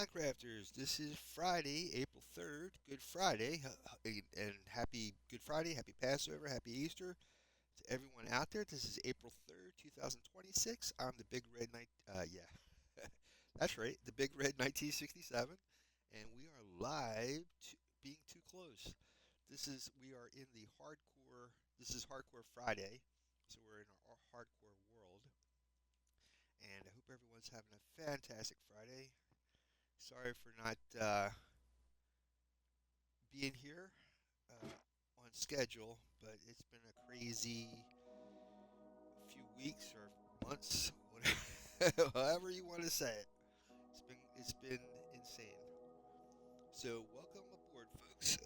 Minecrafters, this is Friday, April 3rd. Good Friday, and happy Good Friday, happy Passover, happy Easter to everyone out there. This is April 3rd, 2026. I'm the Big Red Knight. Yeah, that's right, the Big Red 1967, and we are live to being too close. We are in the hardcore. This is Hardcore Friday, so we're in our hardcore world, and I hope everyone's having a fantastic Friday. Sorry for not being here on schedule, but it's been a crazy few weeks or months, whatever, however you want to say it. It's been insane. So welcome aboard, folks.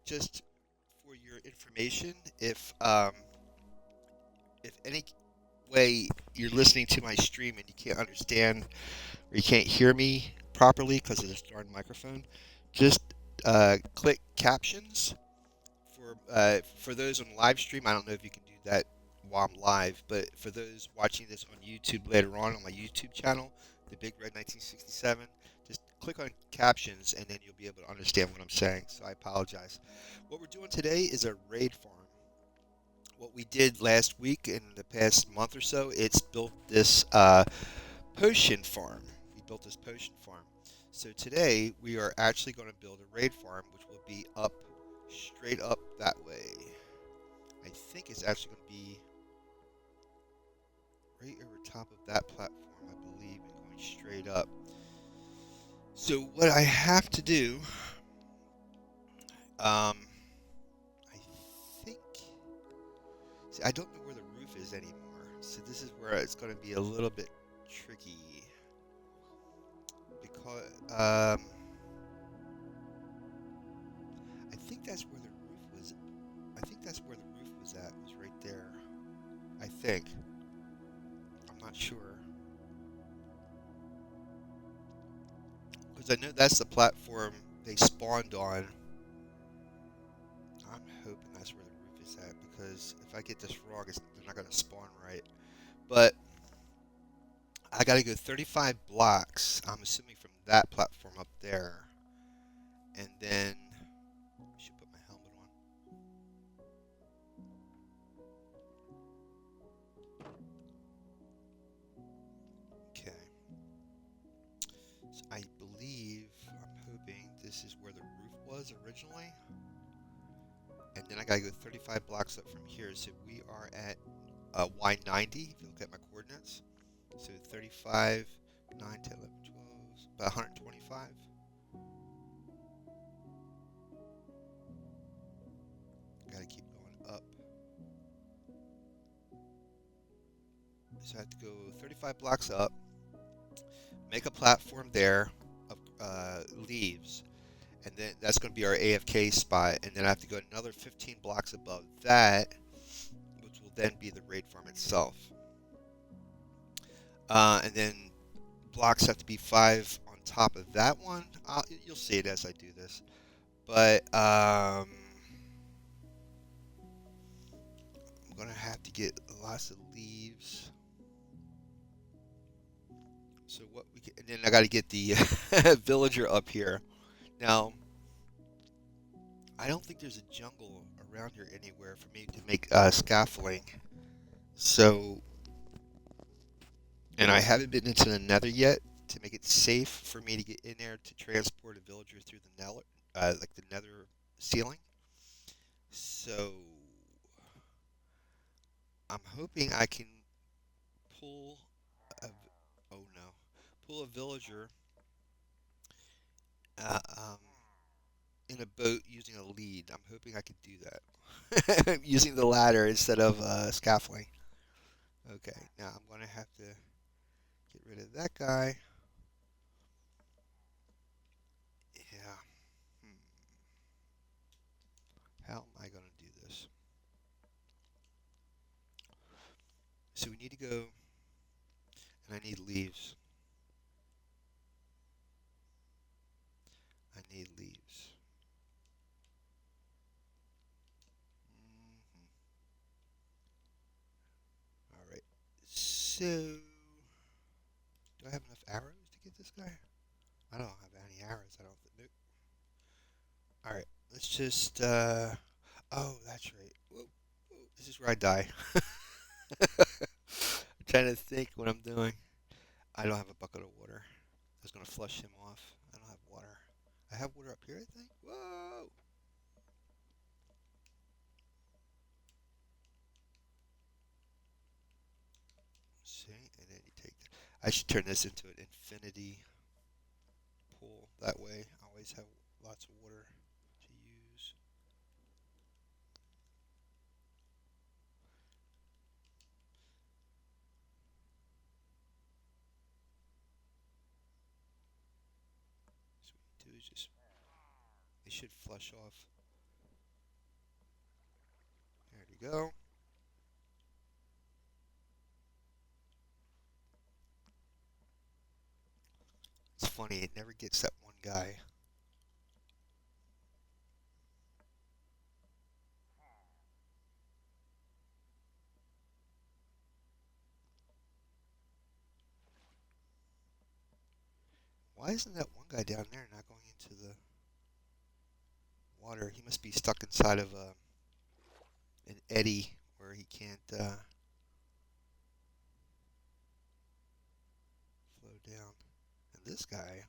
Just for your information, if any way you're listening to my stream and you can't understand or you can't hear me properly because of this darn microphone, just click captions. For those on live stream, I don't know if you can do that while I'm live, but for those watching this on YouTube later on my YouTube channel, the Big Red 1967, just click on captions and then you'll be able to understand what I'm saying. So I apologize. What we're doing today is a raid farm. What we did last week in the past month or so, it's built this potion farm. We built this potion farm. So today we are actually going to build a raid farm, which will be up straight up that way. I think it's actually going to be right over top of that platform, I believe, and going straight up. So what I have to do, I think, see, I don't know where the roof is anymore. So this is where it's going to be a little bit tricky because I think that's where the roof was. I think that's where the roof was at. Was right there. I think. I'm not sure. Because I know that's the platform they spawned on. I'm hoping that's where the roof is at because if I get this wrong, they're not going to spawn right. But I got to go 35 blocks, I'm assuming from that platform up there. And then I should put my helmet on. Okay. So I believe, I'm hoping this is where the roof was originally. And then I got to go 35 blocks up from here. So we are at Y90, if you look at my coordinates. So 35, 9, 10, 11, 12, about 125. Got to keep going up. So I have to go 35 blocks up, make a platform there of leaves, and then that's going to be our AFK spot. And then I have to go another 15 blocks above that, which will then be the raid farm itself. And then blocks have to be 5 on top of that one. You'll see it as I do this. But I'm going to have to get lots of leaves. So what we can, and then I got to get the villager up here. Now, I don't think there's a jungle around here anywhere for me to make scaffolding. So, and I haven't been into the nether yet to make it safe for me to get in there to transport a villager through the nether, like the nether ceiling. So, I'm hoping I can pull a, oh no, pull a villager uh, um, in a boat using a lead. I'm hoping I can do that using the ladder instead of scaffolding. Okay, now I'm going to have to get rid of that guy. Yeah. Hmm. How am I going to do this? So we need to go, and I need leaves. I need leaves. Hmm. All right. So, do I have enough arrows to get this guy? I don't have any arrows. I don't think. All right, let's just. Oh, that's right. Whoa, whoa, this is where I die. I'm trying to think what I'm doing. I don't have a bucket of water. I was gonna flush him off. I don't have water. I have water up here, I think. Whoa! See, and then you take. I should turn this into an infinity pool. That way, I always have lots of water to use. So what you do is just. It should flush off. There you go. It's funny. It never gets that one guy. Why isn't that one guy down there not going into the water? He must be stuck inside of an eddy where he can't flow down. And this guy,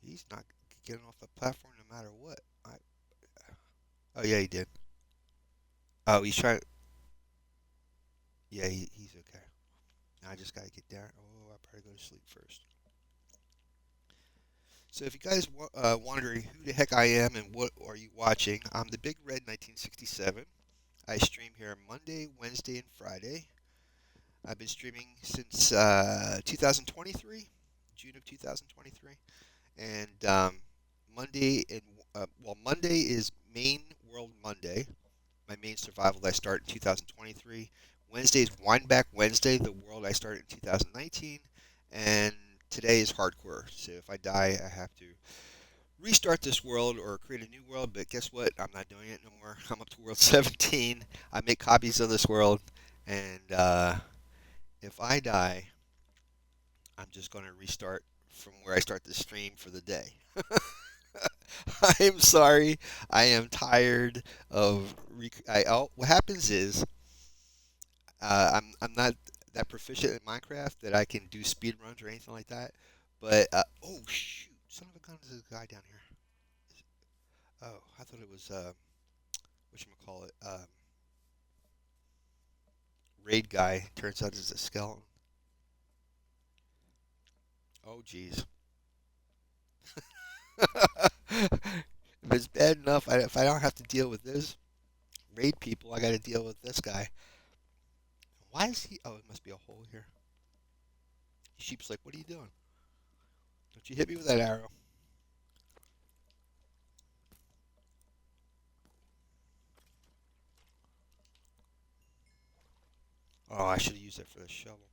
he's not getting off the platform no matter what. Oh yeah, he did. Oh, he's trying. Yeah, he's okay. Now I just gotta get down. Oh, I probably go to sleep first. So if you guys wondering who the heck I am and what are you watching, I'm the Big Red 1967. I stream here Monday, Wednesday, and Friday. I've been streaming since 2023, June of 2023, and Monday and Monday is Main World Monday, my main survival that I started in 2023. Wednesday is Wineback Wednesday, the world I started in 2019, and today is Hardcore. So if I die, I have to restart this world or create a new world. But guess what? I'm not doing it no more. I'm up to World 17. I make copies of this world, and if I die, I'm just going to restart from where I start the stream for the day. I'm sorry. I am tired of. What happens is I'm not that proficient in Minecraft that I can do speed runs or anything like that. But oh shoot, son of a gun, there's a guy down here. Oh, I thought it was what you call it, raid guy. Turns out it's a skeleton. Oh jeez. If it's bad enough, if I don't have to deal with this raid people, I got to deal with this guy. Why is he? Oh, it must be a hole here. Sheep's like, what are you doing? Don't you hit me with that arrow? Oh, I should have used that for the shovel.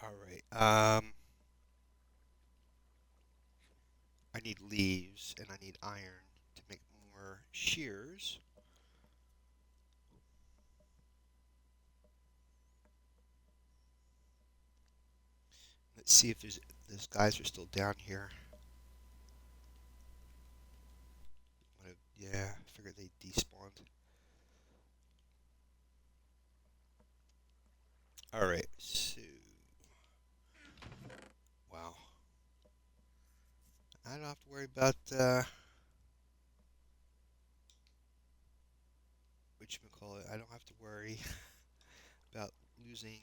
All right. I need leaves and I need iron to make more shears. Let's see if those guys are still down here. Yeah, I figured they despawned. All right. So, wow. I don't have to worry about what you call it. I don't have to worry about losing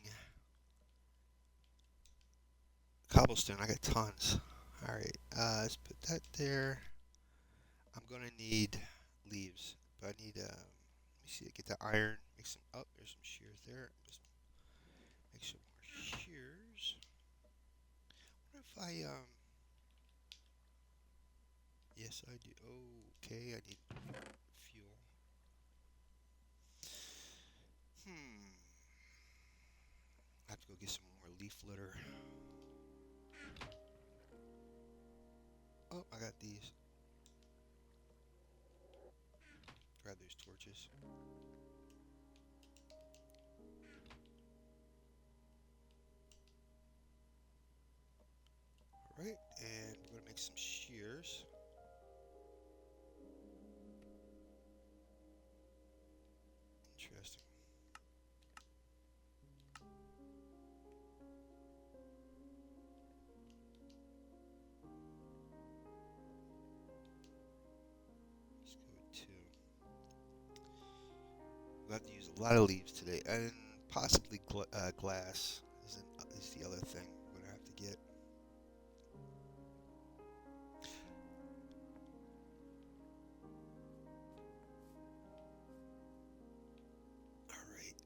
cobblestone. I got tons. All right. Let's put that there. I'm gonna need leaves, but I need let me see. Get the iron. Make some. Oh, there's some shears there. Just make some more shears. What if I Yes, I do. Okay, I need fuel. Hmm. I have to go get some more leaf litter. Oh, I got these. Grab those torches. make some shears. Interesting. Let's go with two. We'll have to use a lot of leaves today, and possibly glass is the other thing we're gonna have to get. All right.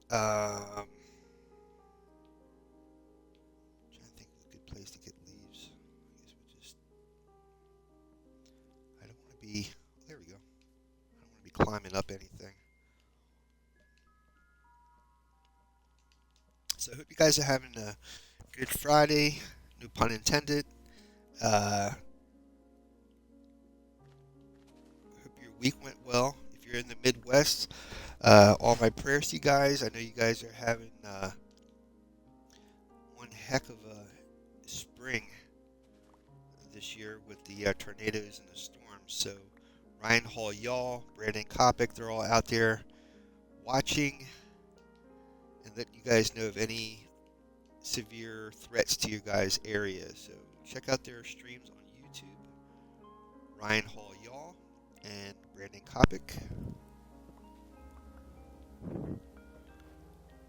Trying to think of a good place to get leaves. I guess we'll just. I don't want to be. There we go. I don't want to be climbing up anything. So I hope you guys are having a good Friday. No pun intended. Hope your week went well. If you're in the Midwest, all my prayers to you guys. I know you guys are having one heck of a spring this year with the tornadoes and the storms. So Ryan Hall, y'all, Brandon Kopic, they're all out there watching and letting you guys know of any severe threats to your guys' area. So check out their streams on YouTube. Ryan Hall, y'all, and Brandon Kopic.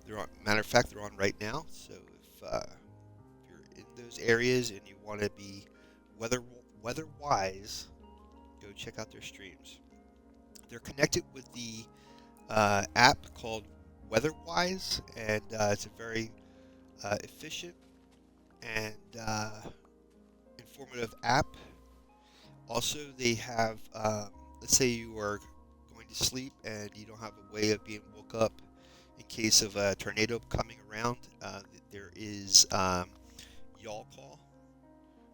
They're on. Matter of fact, they're on right now. So if you're in those areas and you want to be weather wise, go check out their streams. They're connected with the app called WeatherWise, and it's a very efficient and informative app. Also, they have, let's say you are going to sleep and you don't have a way of being woke up in case of a tornado coming around. There is Y'all Call,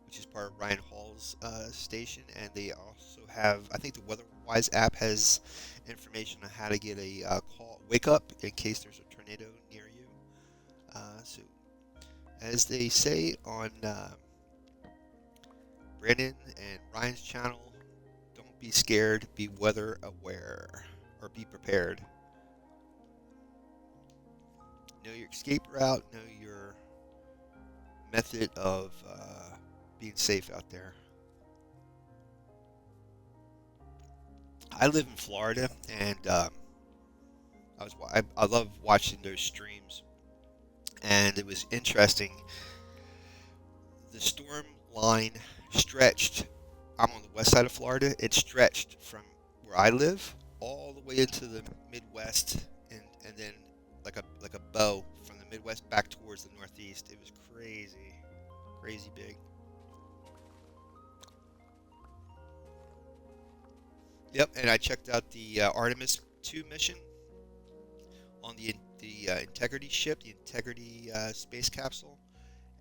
which is part of Ryan Hall's station, and they also have, I think the WeatherWise app has information on how to get a wake up in case there's a tornado near you. So, as they say on Brandon and Ryan's channel, don't be scared, be weather aware, or be prepared. Know your escape route, know your method of being safe out there. I live in Florida, and I love watching those streams, and it was interesting. The storm line stretched. I'm on the west side of Florida. It stretched from where I live all the way into the Midwest, and then like a bow from the Midwest back towards the Northeast. It was crazy, crazy big. Yep, and I checked out the Artemis 2 mission on the Integrity ship, the Integrity space capsule,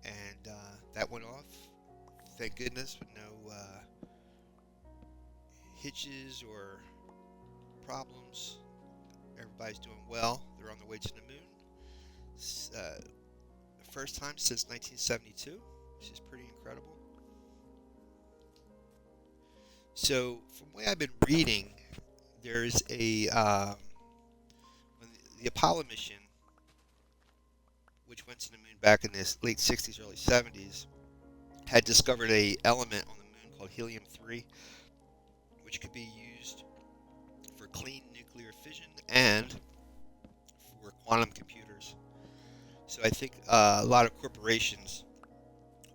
and that went off. Thank goodness, with no hitches or problems. Everybody's doing well. They're on their way to the moon. The first time since 1972, which is pretty incredible. So, from what I've been reading, there's when the Apollo mission, which went to the moon back in the late 60s, early 70s, had discovered a element on the moon called helium-3, which could be used for clean nuclear fission and for quantum computers. So I think a lot of corporations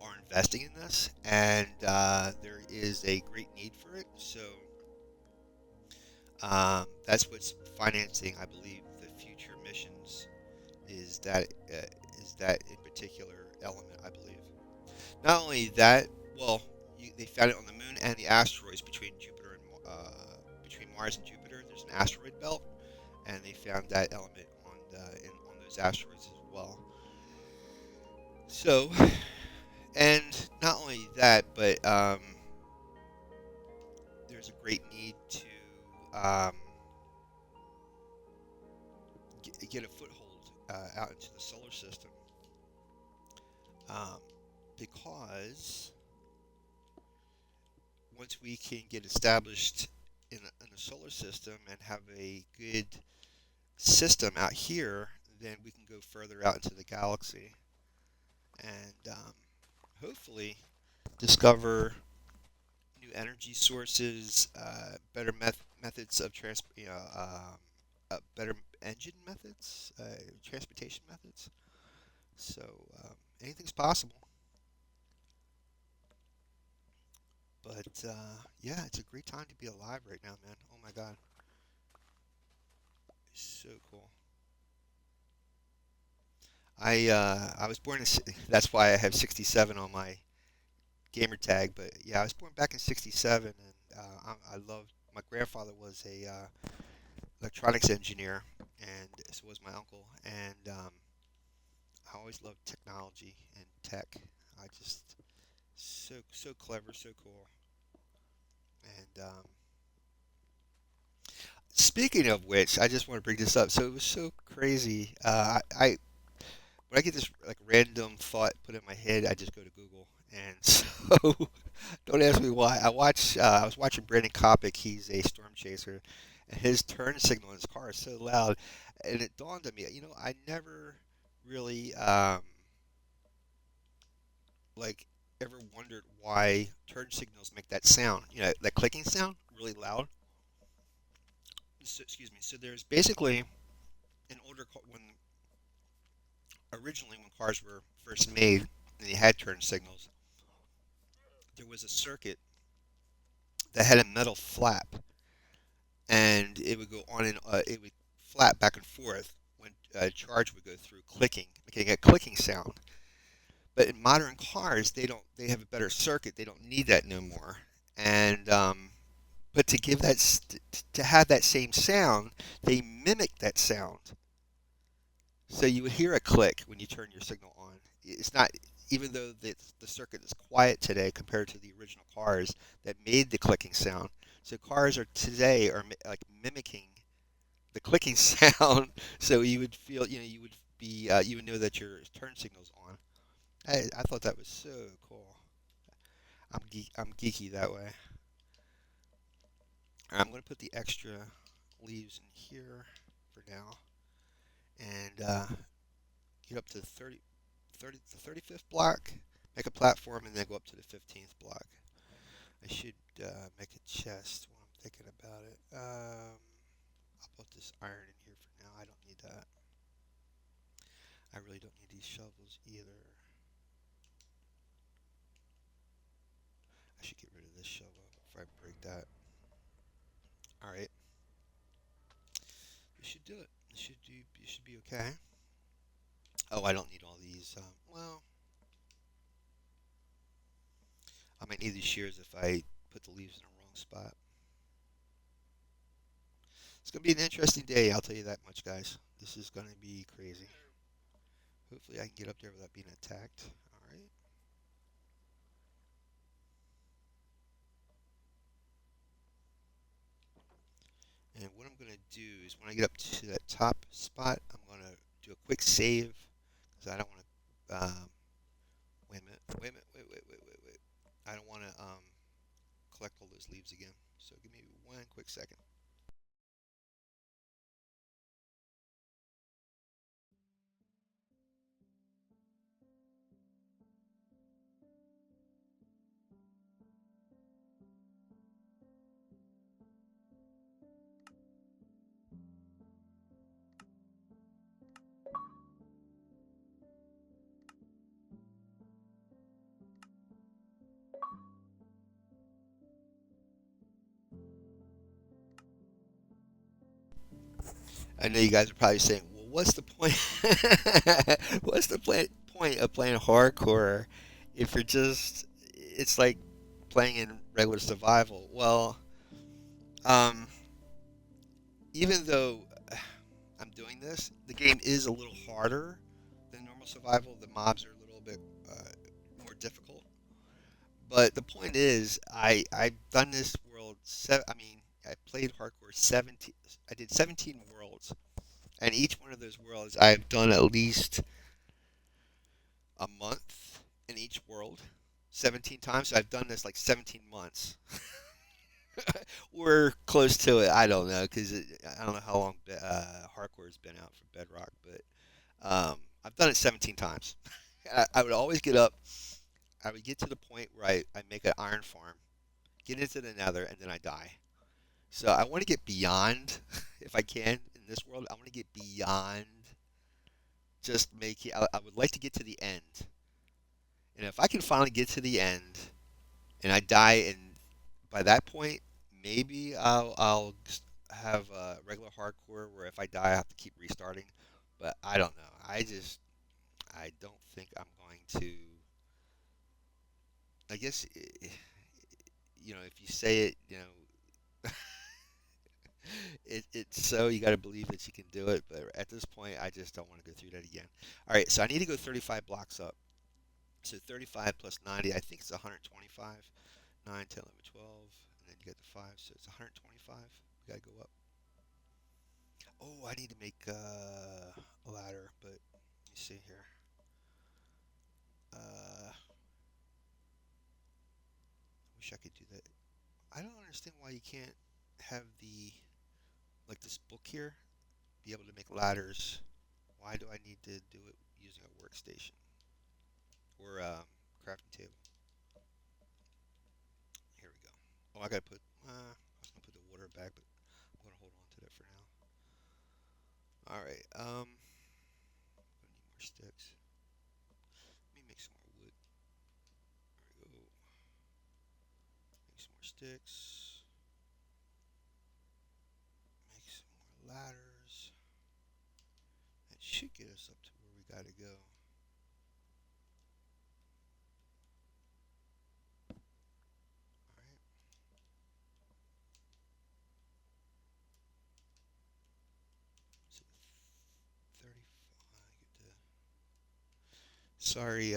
are investing in this, and there is a great need for it. So that's what's financing, I believe, the future missions. Is that in particular element, I believe. Not only that, well, they found it on the moon and the asteroids between between Mars and Jupiter. There's an asteroid belt, and they found that element on those asteroids as well. So, and not only that, but there's a great need to get a foothold out into the solar system, um, because once we can get established in a solar system and have a good system out here, then we can go further out into the galaxy and hopefully discover new energy sources, better methods of better engine methods, transportation methods. So anything's possible. But yeah, it's a great time to be alive right now, man. Oh my God, so cool. I was born in. That's why I have 67 on my gamer tag. But yeah, I was born back in '67, and I loved. My grandfather was a electronics engineer, and so was my uncle. And I always loved technology and tech. I just so clever, so cool. And speaking of which, I just want to bring this up. So it was so crazy. I when I get this like random thought put in my head, I just go to Google. And so don't ask me why. I was watching Brandon Kopic. He's a storm chaser, and his turn signal in his car is so loud, and it dawned on me. I never really like ever wondered why turn signals make that sound. That clicking sound, really loud. So, excuse me. So there's basically an when originally when cars were first made and they had turn signals, there was a circuit that had a metal flap, and it would go on and it would flap back and forth when a charge would go through, clicking, making a clicking sound. But in modern cars, they have a better circuit. They don't need that no more. And but to give to have that same sound, they mimic that sound. So you would hear a click when you turn your signal on. It's not, even though the circuit is quiet today compared to the original cars that made the clicking sound. So cars are today are like mimicking the clicking sound. So you would feel, you would know that your turn signal's on. I thought that was so cool. I'm geeky that way. I'm going to put the extra leaves in here for now, and get up to the 35th block, make a platform, and then go up to the 15th block. I should make a chest while I'm thinking about it. I'll put this iron in here for now. I don't need that. I really don't need these shovels either. I should get rid of this shovel before I break that. Alright, this should do it. You should be okay. Oh, I don't need all these. Well, I might need these shears if I put the leaves in the wrong spot. It's going to be an interesting day, I'll tell you that much, guys. This is going to be crazy. Hopefully I can get up there without being attacked. Alright. And what I'm going to do is when I get up to that top spot, I'm going to do a quick save because I don't want to. Wait a minute. Wait a minute. Wait. I don't want to collect all those leaves again. So give me one quick second. I know you guys are probably saying, "Well, what's the point? What's the point of playing hardcore if you're just? It's like playing in regular survival." Well, um, even though I'm doing this, the game is a little harder than normal survival. The mobs are a little bit more difficult. But the point is, I've done this world. I mean, I played hardcore 17. I did 17 worlds, and each one of those worlds I've done at least a month in each world. 17 times. So I've done this like 17 months. We're close to it. I don't know because I don't know how long hardcore has been out for Bedrock, but I've done it 17 times. I would always get up. I would get to the point where I make an iron farm, get into the nether, and then I die. So I want to get beyond, if I can, in this world. I want to get beyond just making. I would like to get to the end, and if I can finally get to the end, and I die, and by that point, maybe I'll have a regular hardcore where if I die, I have to keep restarting. But I don't know. I don't think I'm going to. I guess if you say it, it's so you got to believe that you can do it. But at this point, I just don't want to go through that again. All right, so I need to go 35 blocks up. So 35 plus 90, I think it's 125. 9, 10, 11, 12, and then you get the 5, so it's 125. We gotta go up. Oh, I need to make a ladder, but let me see here. I wish I could do that. I don't understand why you can't have like this book here, be able to make ladders. Why do I need to do it using a workstation or crafting table? Here we go. Oh, I gotta put. I was gonna put the water back, but I'm gonna hold on to that for now. All right. I need more sticks. Let me make some more wood. There we go. Make some more sticks. Make some more ladders. That should get us up to where we gotta go. Alright. So 35. Get the. Sorry,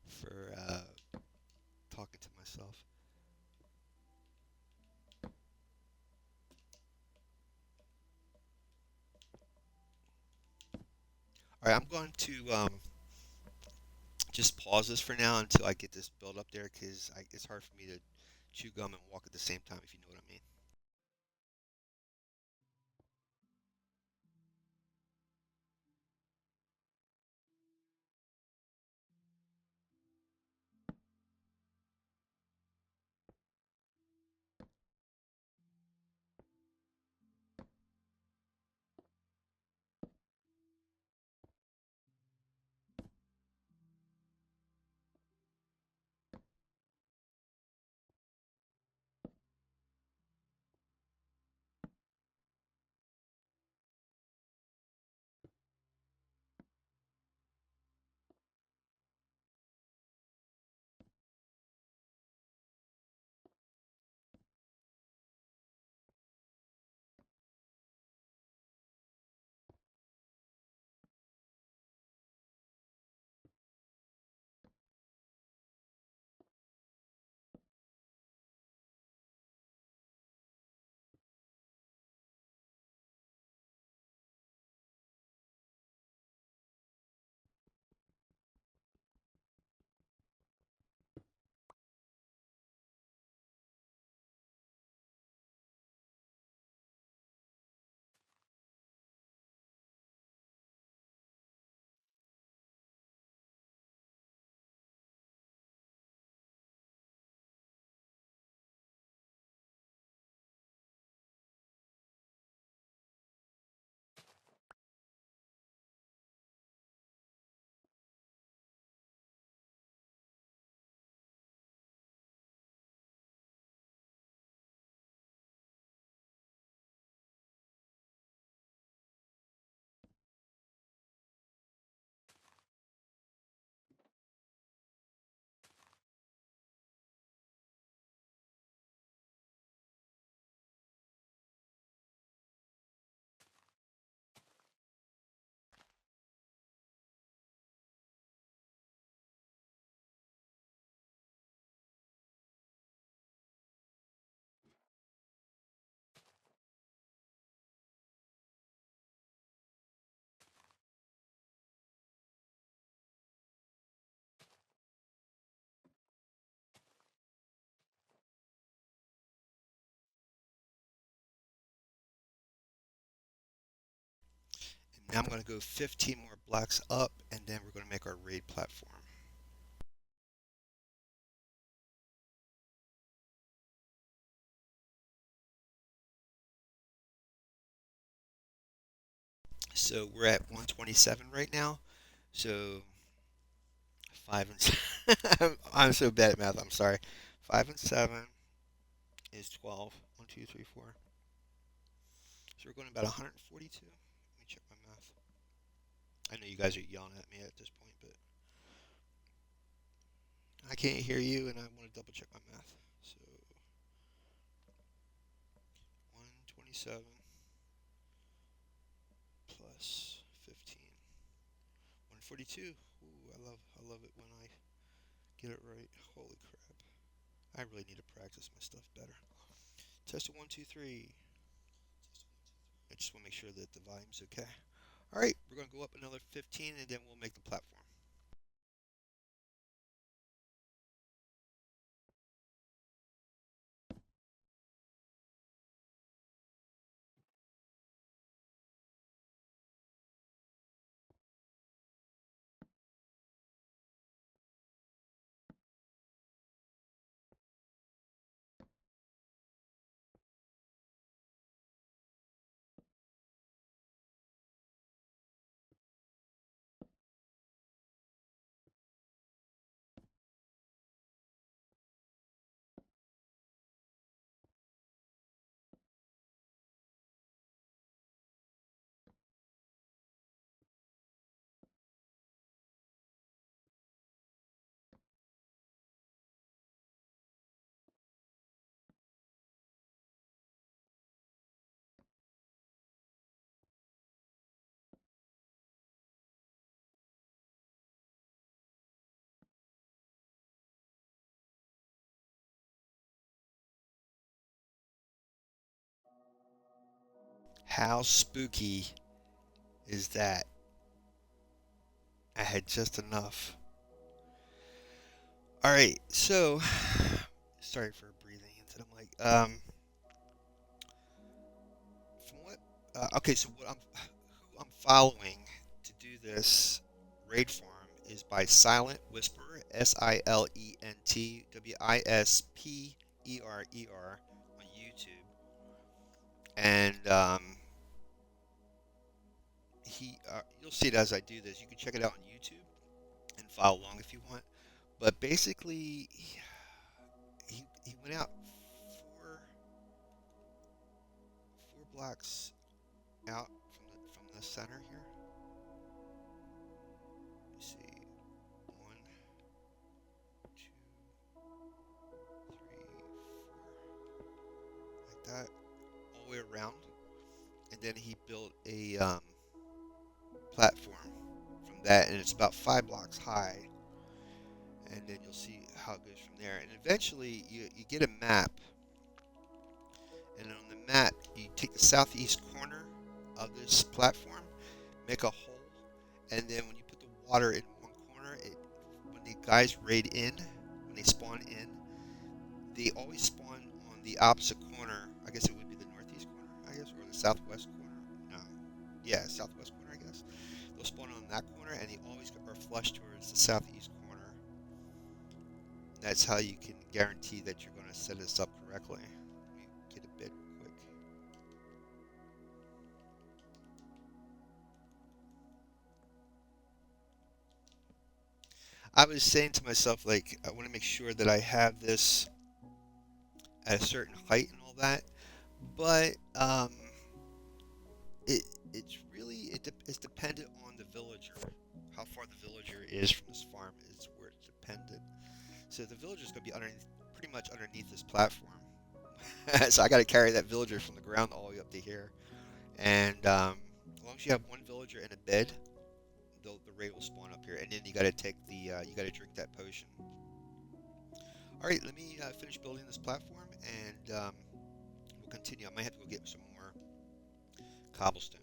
for talking to myself. Alright, I'm going to just pause this for now until I get this build up there because it's hard for me to chew gum and walk at the same time, if you know what I mean. Now I'm going to go 15 more blocks up, and then we're going to make our raid platform. So we're at 127 right now. So 5 and I'm so bad at math. I'm sorry. 5 and 7 is 12. 1, 2, 3, 4. So we're going about 142. Let me check my math. I know you guys are yelling at me at this point, but I can't hear you, and I want to double check my math. So 127 plus 15. 142. Ooh, I love it when I get it right. Holy crap. I really need to practice my stuff better. Test it 1, 2, 3. I just want to make sure that the volume's okay. All right, we're going to go up another 15, and then we'll make the platform. How spooky is that? I had just enough. All right, so sorry for breathing into the mic. From what? Okay, so who I'm following to do this raid farm is by Silent Whisperer, SILENT WISPER on YouTube, and you'll see it as I do this. You can check it out on YouTube and follow along if you want. But basically, he went out four blocks out from the center here. Let me see, 1, 2, 3, 4, like that, all the way around, and then he built a platform from that, and it's about 5 blocks high, and then you'll see how it goes from there. And eventually, you get a map, and on the map, you take the southeast corner of this platform, make a hole, and then when you put the water in one corner, when the guys raid in, when they spawn in, they always spawn on the opposite corner. I guess it would be the northeast corner, I guess, or the southwest corner. No, yeah, southwest corner, I guess. They'll spawn on that corner, and they always are flush towards the southeast corner. That's how you can guarantee that you're going to set this up correctly. Let me get a bit quick. I was saying to myself, like, I want to make sure that I have this at a certain height and all that, but it it's really it's dependent on the villager. How far the villager is from this farm is where it's dependent. So the villager is going to be underneath, pretty much underneath this platform. So I got to carry that villager from the ground all the way up to here. And as long as you have one villager in a bed, the raid will spawn up here. And then you got to take the you got to drink that potion. All right, let me finish building this platform, and we'll continue. I might have to go get some more cobblestone.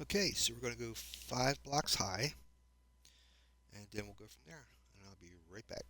Okay, so we're going to go 5 blocks high, and then we'll go from there. And I'll be right back.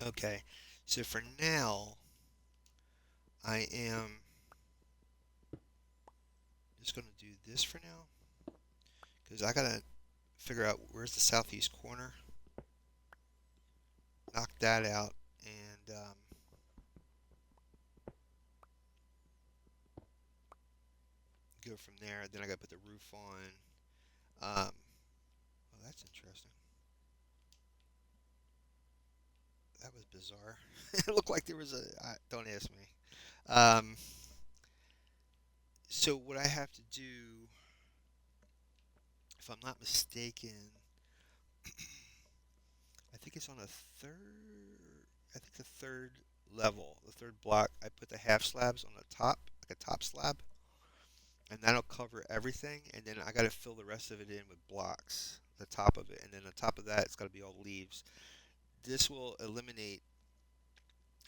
Okay, so for now, I am just going to do this for now because I got to figure out where's the southeast corner, knock that out, and go from there. Then I got to put the roof on. Well, that's interesting. That was bizarre. It looked like there was a. Don't ask me. Um, so what I have to do, if I'm not mistaken, I think it's on a third. I think the third level, the third block. I put the half slabs on the top, like a top slab, and that'll cover everything. And then I got to fill the rest of it in with blocks, the top of it, and then on top of that, it's got to be all leaves. This will eliminate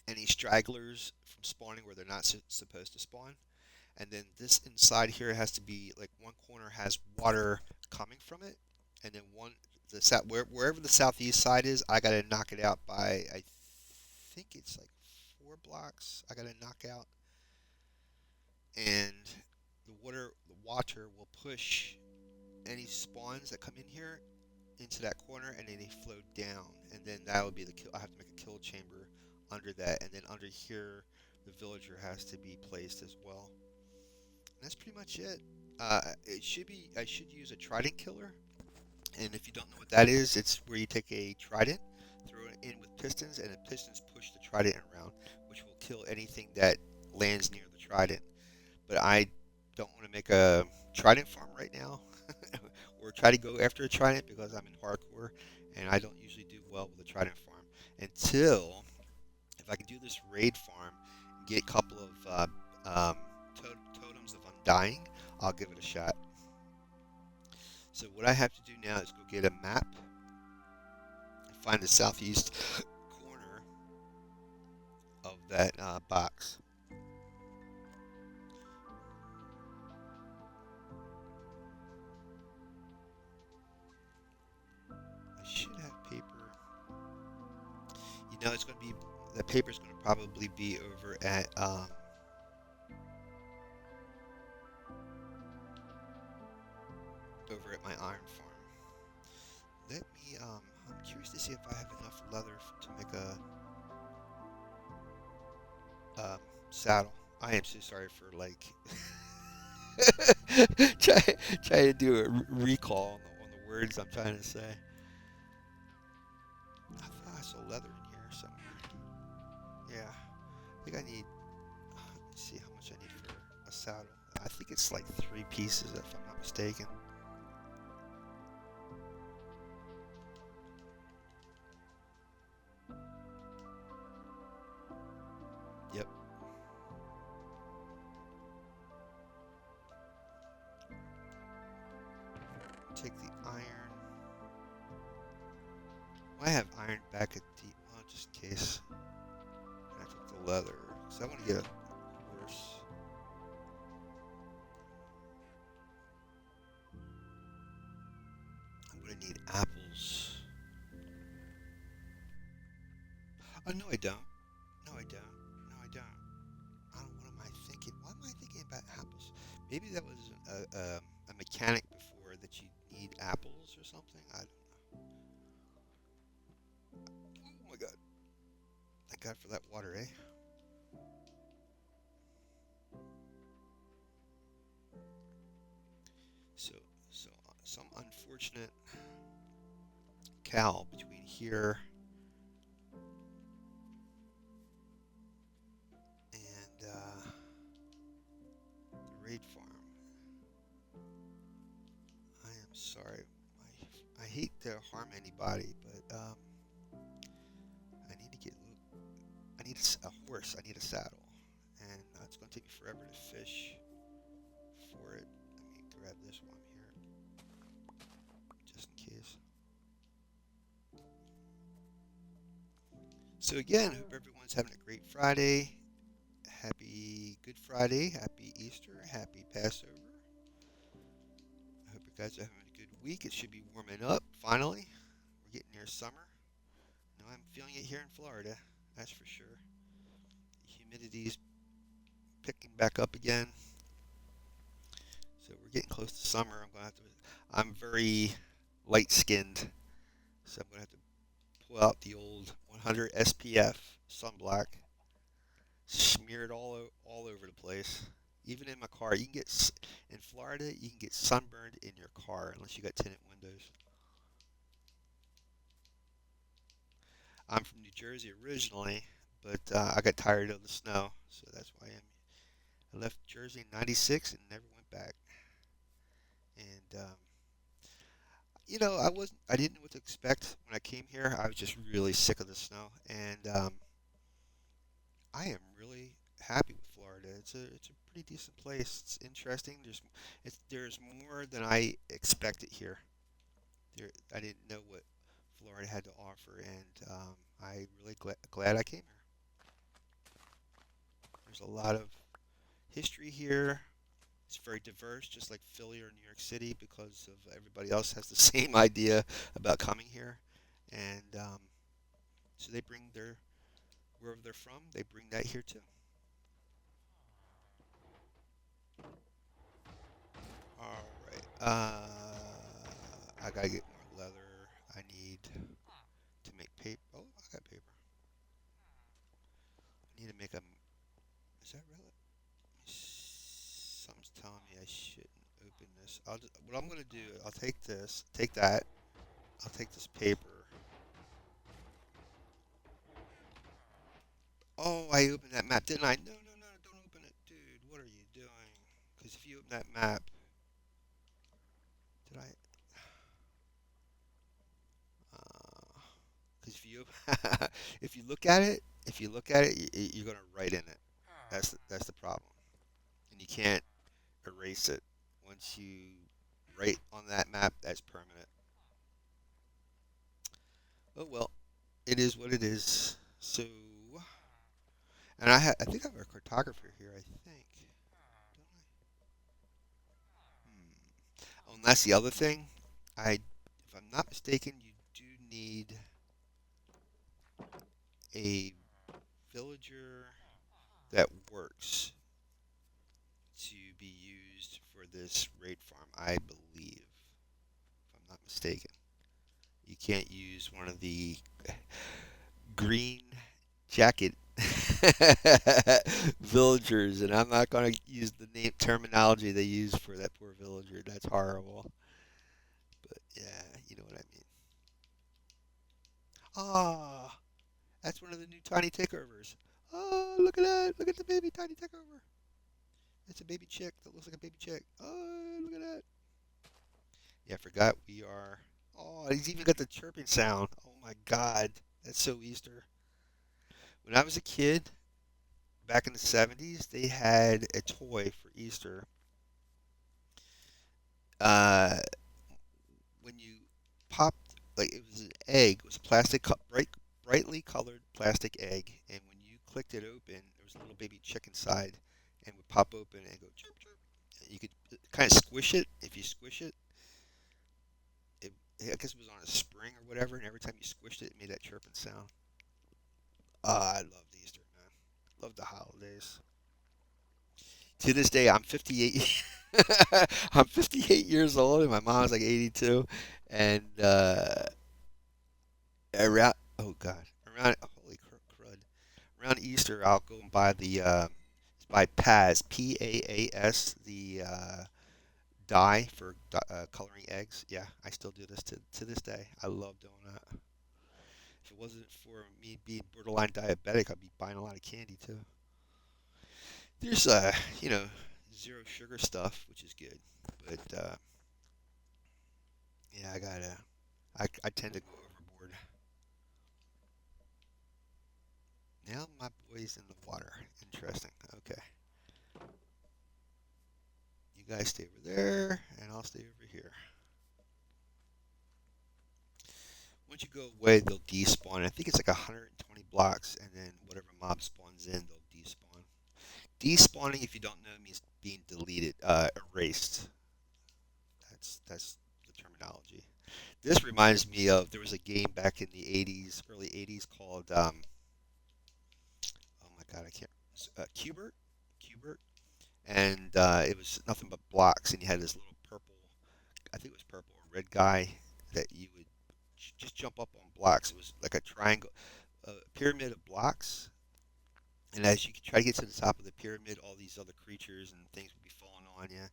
any stragglers from spawning where they're not supposed to spawn. And then this inside here has to be like one corner has water coming from it, and then wherever the southeast side is, I gotta knock it out by I think it's like 4 blocks. I gotta knock out, and the water will push any spawns that come in here into that corner, and then they flow down, and then that would be the kill. I have to make a kill chamber under that, and then under here, the villager has to be placed as well. And that's pretty much it. It should be. I should use a trident killer, and if you don't know what that is, it's where you take a trident, throw it in with pistons, and the pistons push the trident around, which will kill anything that lands near the trident. But I don't want to make a trident farm right now, or try to go after a trident because I'm in hardcore, and I don't usually do well with a trident farm until if I can do this raid farm, get a couple of totems of undying, I'll give it a shot. So what I have to do now is go get a map and find the southeast corner of that box. I should have paper. It's going to be the paper is going to probably be over at my iron farm. Let me. I'm curious to see if I have enough leather to make a saddle. I am so sorry for like try try to do a recall on the words I'm trying to say. I thought I saw leather in here somewhere. Yeah, I think I need. Let me see how much I need for a saddle. I think it's like 3 pieces, if I'm not mistaken. Yep. Take the iron. I have iron back at the. Well, just in case. And I took the leather, so I want to get a horse. I'm gonna need apples. Oh no, I don't. No, I don't. No, I don't. I don't. What am I thinking? Why am I thinking about apples? Maybe that was a mechanic before that you need apples or something. I don't know. Oh my god! Thank God for that water, eh? So, some unfortunate cow between here and the raid farm. I am sorry. I hate to harm anybody, but I need to get. I need a horse. I need a saddle, and it's going to take me forever to fish for it. Let me grab this while I'm here, just in case. So again, hope everyone's having a great Friday. Happy Good Friday. Happy Easter. Happy Passover. I hope you guys are having a good week. It should be warming up finally. We're getting near summer. Now I'm feeling it here in Florida. That's for sure. The humidity's picking back up again. So we're getting close to summer. I'm very light skinned, so I'm gonna have to pull out the old 100 SPF sunblock, smear it all over the place. Even in my car, in Florida, you can get sunburned in your car unless you got tinted windows. I'm from New Jersey originally, but I got tired of the snow, so that's why I left Jersey in '96 and never went back. And I didn't know what to expect when I came here. I was just really sick of the snow, and I am really happy with Florida. It's a pretty decent place. It's interesting. There's more than I expected here. I didn't know what Florida had to offer, and I really glad I came here. There's a lot of history here. It's very diverse, just like Philly or New York City, because of everybody else has the same idea about coming here, and so they bring their wherever they're from, they bring that here too. All right. I gotta get more leather. I need to make paper. Oh, I got paper. I need to make a. Is that really? Something's telling me I shouldn't open this. What I'm gonna do. I'll take this. Take that. I'll take this paper. Oh, I opened that map, didn't I? No, no, no, don't open it, dude. What are you doing? Because if you open that map, did I? Because if you if you look at it, you're gonna write in it. That's the problem, and you can't erase it. Once you write on that map, that's permanent. Oh well, it is what it is. So, and I think I have a cartographer here. I think, don't I? Oh, and that's the other thing. If I'm not mistaken, you do need a villager that works to be used for this raid farm, I believe, if I'm not mistaken. You can't use one of the green jacket Villagers, and I'm not going to use the name terminology they use for that poor villager. That's horrible. But yeah, you know what I mean. Ah, that's one of the new tiny takeovers. Oh, look at that! Look at the baby tiny takeover. It's a baby chick that looks like a baby chick. Oh, look at that! Yeah, I forgot we are. Oh, he's even got the chirping sound. Oh my God, that's so Easter. When I was a kid, back in the 70s, they had a toy for Easter. Uh, when you popped, like it was an egg, it was a brightly colored plastic egg, and when you clicked it open, there was a little baby chick inside, and would pop open and go chirp chirp. You could kind of squish it. If you squish it, it, I guess it was on a spring or whatever, and every time you squished it, it made that chirping sound. Ah, I loved Easter, man. Love the holidays. To this day, I'm 58. I'm 58 years old, and my mom's like 82. And around, oh God, around, holy crud, around Easter, I'll go and buy buy Paz, Paas, the dye for coloring eggs. Yeah, I still do this to this day. I love doing that. If it wasn't for me being borderline diabetic, I'd be buying a lot of candy too. There's you know, zero sugar stuff, which is good, but yeah, I tend to go overboard. Now my boy's in the water. Interesting. Okay, you guys stay over there, and I'll stay over here. Once you go away, they'll despawn. I think it's like 120 blocks, and then whatever mob spawns in, they'll despawn. Despawning, if you don't know, means being deleted, erased. That's the terminology. This reminds me of there was a game back in the 80s, early 80s called oh my God, I can't. Cubert, and it was nothing but blocks, and you had this little purple, I think it was purple or red guy that you would just jump up on blocks. It was like a triangle, a pyramid of blocks, and as you try to get to the top of the pyramid, all these other creatures and things would be falling on you.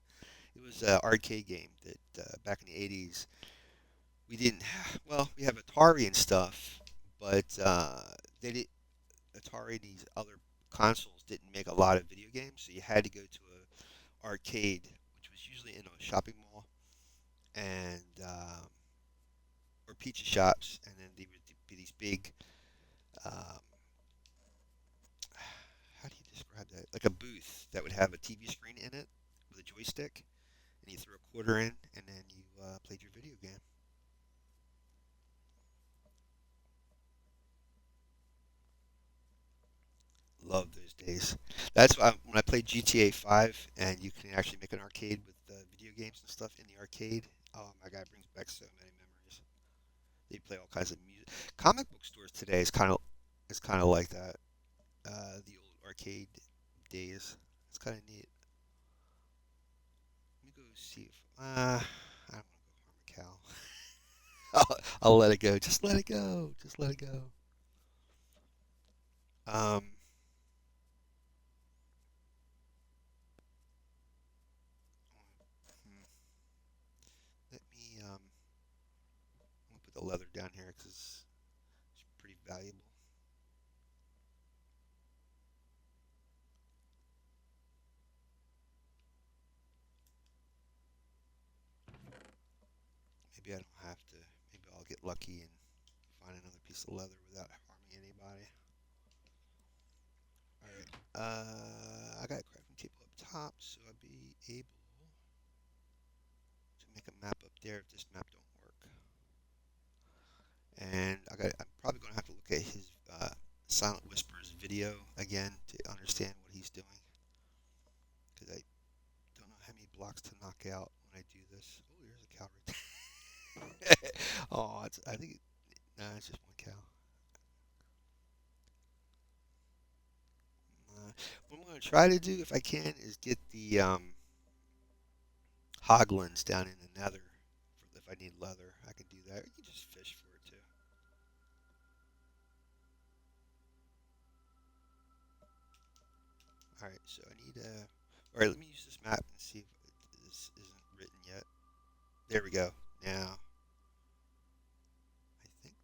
It was an arcade game that back in the 80s we didn't have, well, we have Atari and stuff, but they did Atari and these other consoles didn't make a lot of video games, so you had to go to a arcade, which was usually in a shopping mall and or pizza shops, and then they would be these big. Um, how do you describe that? Like a booth that would have a TV screen in it with a joystick, and you threw a quarter in, and then you played your video game. Love those days. That's why when I played GTA 5, and you can actually make an arcade with video games and stuff in the arcade. Oh my God, it brings back so many memories. They play all kinds of music. Comic book stores today is kind of like that. The old arcade days. It's kind of neat. Let me go see if I don't want to go harm a cow. I'll let it go. Just let it go. Just let it go. Um, hmm, let me I'm gonna put the leather down here because it's pretty valuable. Maybe I don't have to. Maybe I'll get lucky and find another piece of leather without harming anybody. All right. I got a crafting table up top, so I'll be able to make a map up there if this map don't work. And I'm probably going to have to look at his Silent Whispers video again to understand what he's doing because I don't know how many blocks to knock out when I do this. Oh, there's a cow right there. Oh, I think no, it's just one cow. What I'm going to try to do, if I can, is get the hoglins down in the nether. For if I need leather, I can do that. You can just fish for it too. All right, so I need a. All right, let me use this map and see if this isn't written yet. There we go. Now, I think.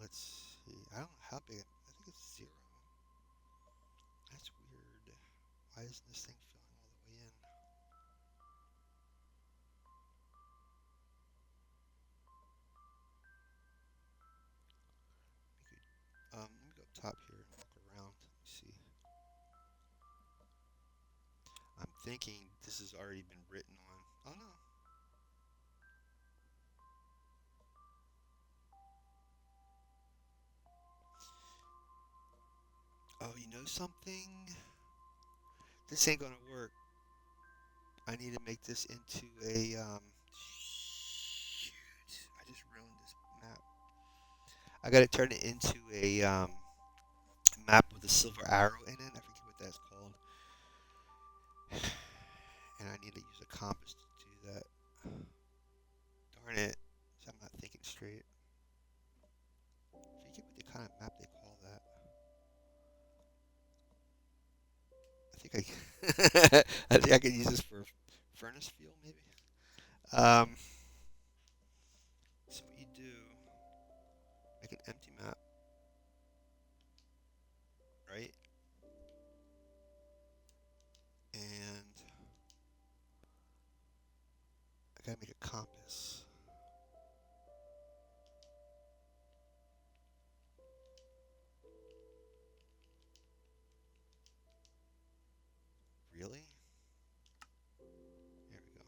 Let's see. I don't know how big. I think it's 0. That's weird. Why isn't this thing filling all the way in? Let me go up top here and look around. Let me see. I'm thinking this has already been written on. Oh no. Oh, you know something? This ain't gonna work. I need to make this into a shoot. I just ruined this map. I gotta turn it into a map with a silver arrow in it. I forget what that's called. And I need to use a compass to do that. Darn it. I'm not thinking straight. I forget what the kind of map they call that. I think I could use this for furnace fuel, maybe. Um, so what you do, make an empty map, right? And I gotta make a compass. Really? There we go.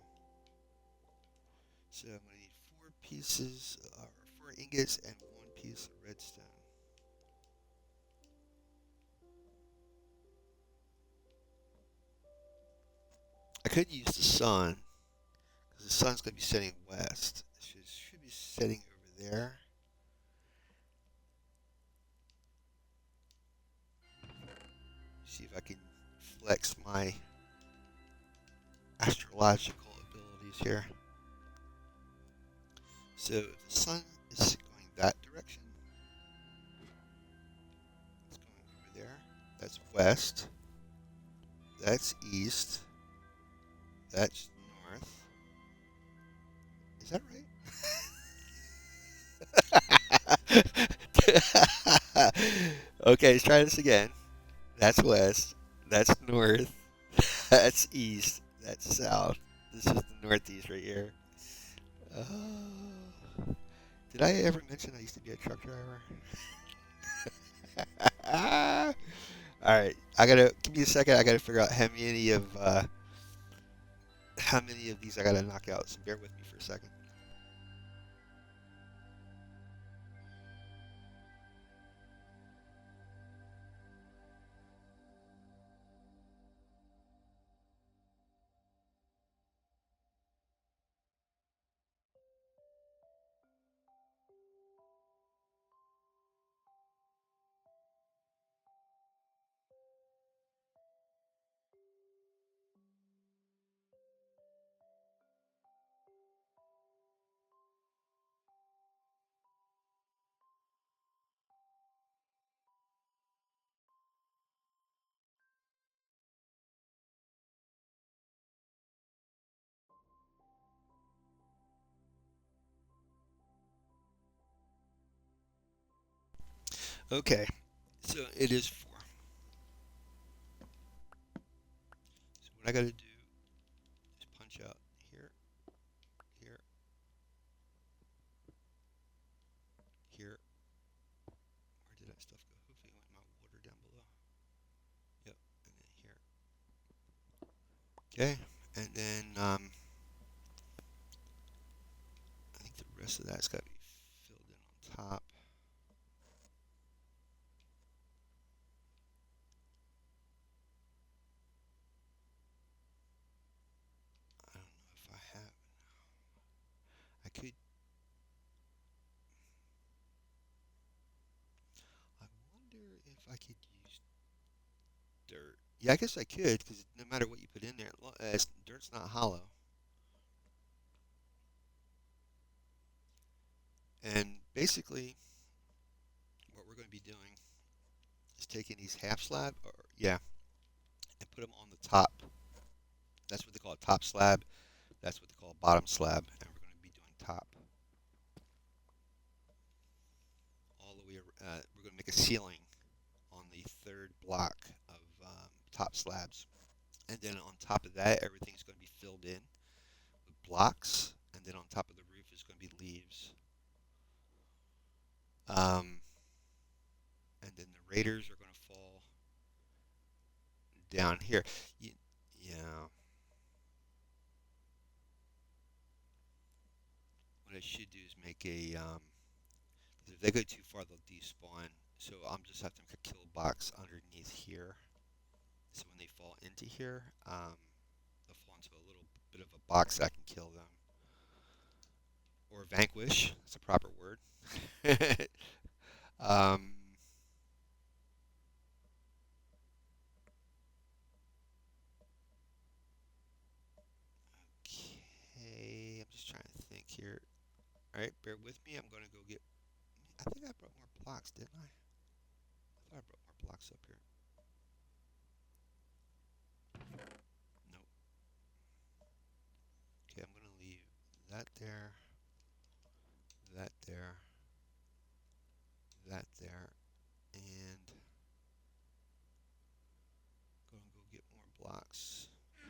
So I'm gonna need 4 pieces, or 4 ingots, and 1 piece of redstone. I could use the sun, because the sun's gonna be setting west. It should be setting over there. See if I can flex my astrological abilities here. So if the sun is going that direction, it's going over there. That's west. That's east. That's north. Is that right? Okay, let's try this again. That's west. That's north. That's east. That's south. This is the northeast right here. Did I ever mention I used to be a truck driver? All right, I gotta give me a second. I gotta figure out how many of these I gotta knock out. So bear with me for a second. Okay, so it is 4. So what I gotta do is punch out here, here, here. Where did that stuff go? Hopefully, it went my water down below. Yep, and then here. Okay, and then I think the rest of that's gotta be filled in on top. I don't know if I have. I could. I wonder if I could use dirt. Yeah, I guess I could, because no matter what you put in there, dirt's not hollow. And basically, what we're going to be doing is taking these half slab, or yeah. and put them on the top. That's what they call a top slab. That's what they call a bottom slab, and we're going to be doing top all the way. We're going to make a ceiling on the third block of top slabs, and then on top of that, everything's going to be filled in with blocks, and then on top of the roof is going to be leaves. Um, and then the raiders are going to fall down here. Yeah, what I should do is make a. If they go too far, they'll despawn. So I'm just have to make a kill box underneath here. So when they fall into here, they'll fall into a little bit of a box that I can kill them. Or vanquish. That's a proper word. um, okay, I'm just trying to think here. All right, bear with me. I'm going to go get. I think I brought more blocks, didn't I? I thought I brought more blocks up here. Nope. Okay, I'm going to leave that there, that there, that there, and going to go get more blocks.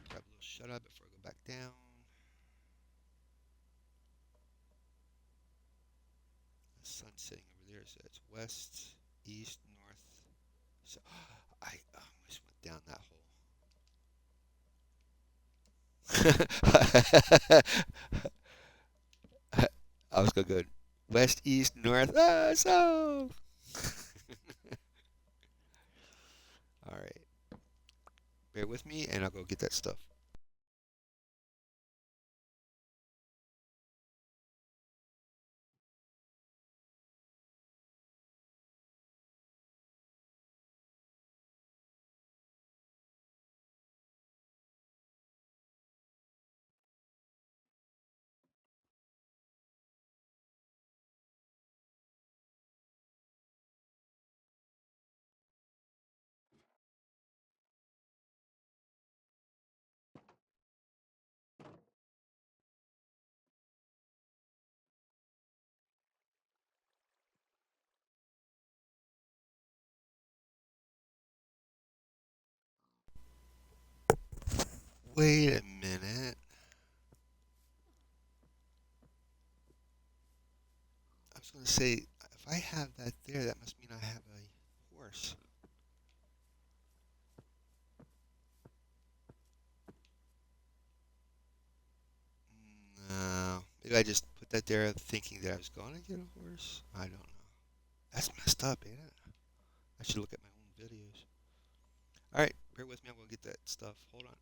Grab a little shut eye before I go back down. The sun's setting over there, so it's west, east, north. So I almost went down that hole. I was gonna go west, east, north, south. All right, bear with me, and I'll go get that stuff. Wait a minute. I was gonna say, if I have that there, that must mean I have a horse. No, maybe I just put that there thinking that I was going to get a horse. I don't know. That's messed up, ain't it? I should look at my own videos. All right, bear with me. I'm gonna get that stuff. Hold on.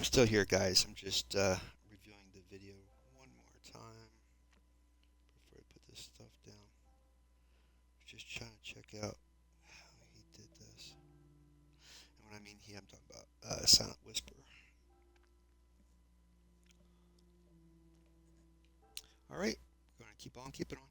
still here, guys. I'm just reviewing the video one more time before I put this stuff down. Just trying to check out how he did this. And when I mean he, I'm talking about Silent Whisper. All right, we're going to keep on keeping on.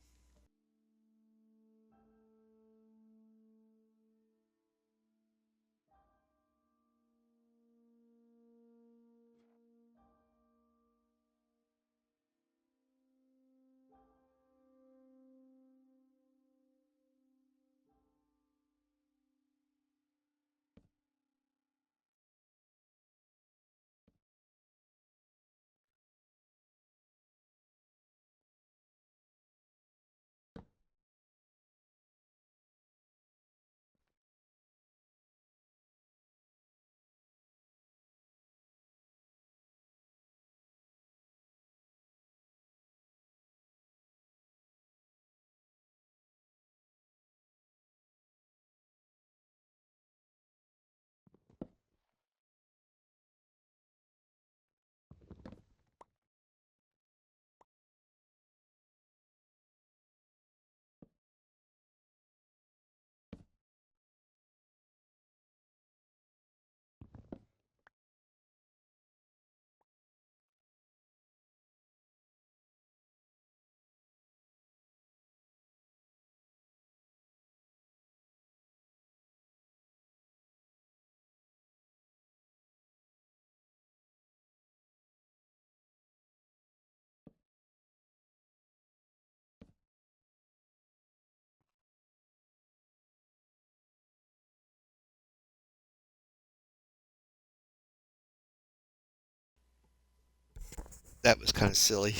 That was kind of silly.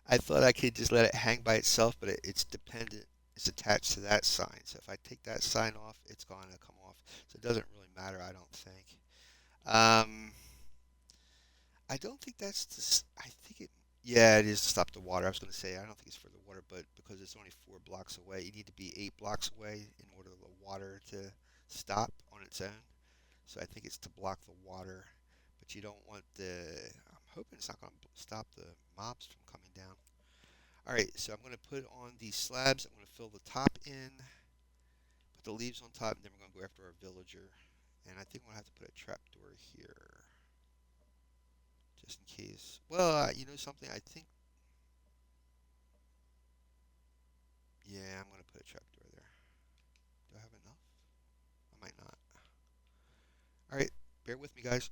I thought I could just let it hang by itself, but it's dependent. It's attached to that sign. So if I take that sign off, it's going to come off. So it doesn't really matter, I don't think. Um, I don't think that's I think it. Yeah, it is to stop the water. I was going to say I don't think it's for the water, but because it's only 4 blocks away, you need to be 8 blocks away in order for the water to stop on its own. So I think it's to block the water, but you don't want the. I'm hoping it's not going to stop the mobs from coming down. All right, so I'm going to put on these slabs. I'm going to fill the top in, put the leaves on top, and then we're going to go after our villager. And I think we'll have to put a trapdoor here, just in case. Well, you know something? I think. Yeah, I'm going to put a trapdoor there. Do I have enough? I might not. All right, bear with me, guys.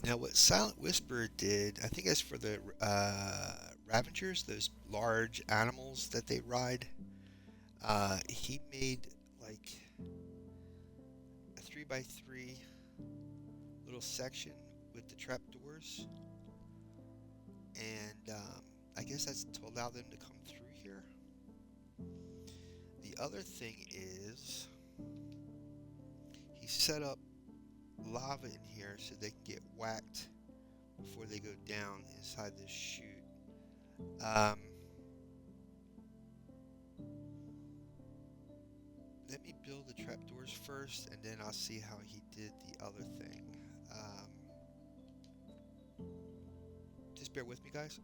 Now, what Silent Whisper did, I think that's for the Ravengers, those large animals that they ride. He made like a 3x3 little section with the trapdoors, and I guess that's to allow them to come through here. The other thing is he set up lava in here so they can get whacked before they go down inside this chute. Um, Let me build the trapdoors first, and then I'll see how he did the other thing. Um, just bear with me, guys.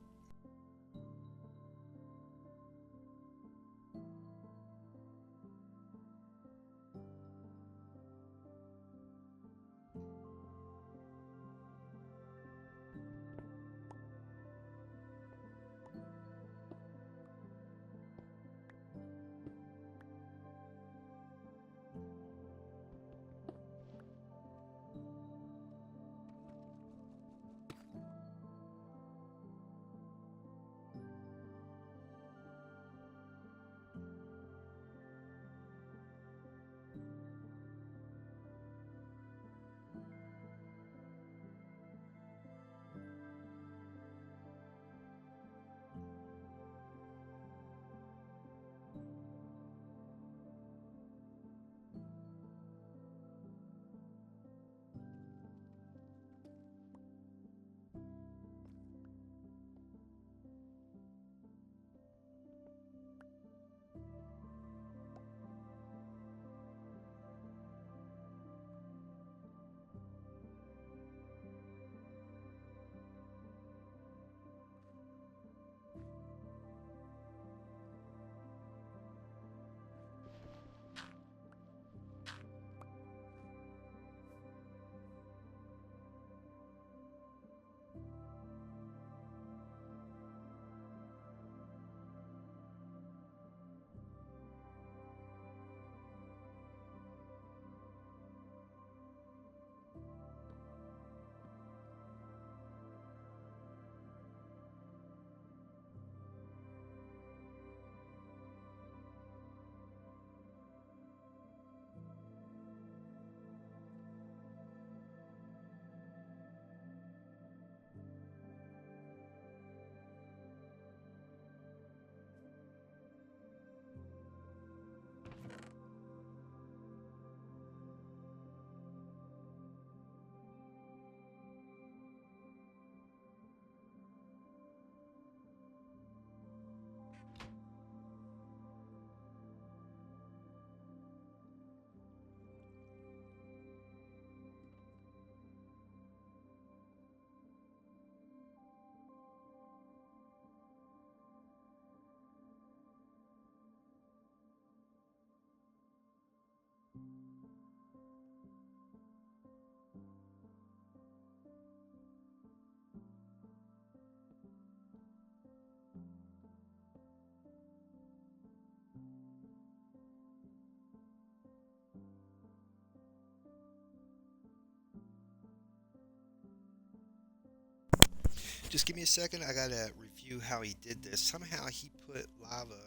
Just give me a second. I gotta review how he did this. Somehow he put lava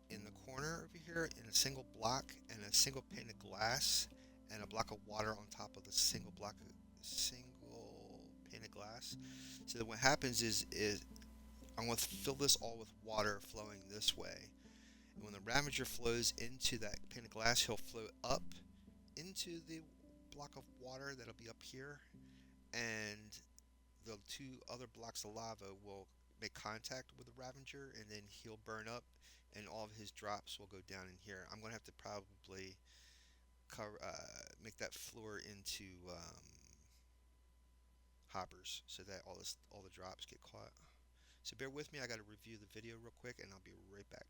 in the corner over here in a single block and a single pane of glass and a block of water on top of the single pane of glass. So that what happens is I'm going to fill this all with water flowing this way. And when the Ravager flows into that pane of glass, he'll float up into the block of water that'll be up here, and the two other blocks of lava will make contact with the Ravager, and then he'll burn up, and all of his drops will go down in here. I'm going to have to probably make that floor into hoppers so that all the drops get caught. So bear with me. I got to review the video real quick, and I'll be right back.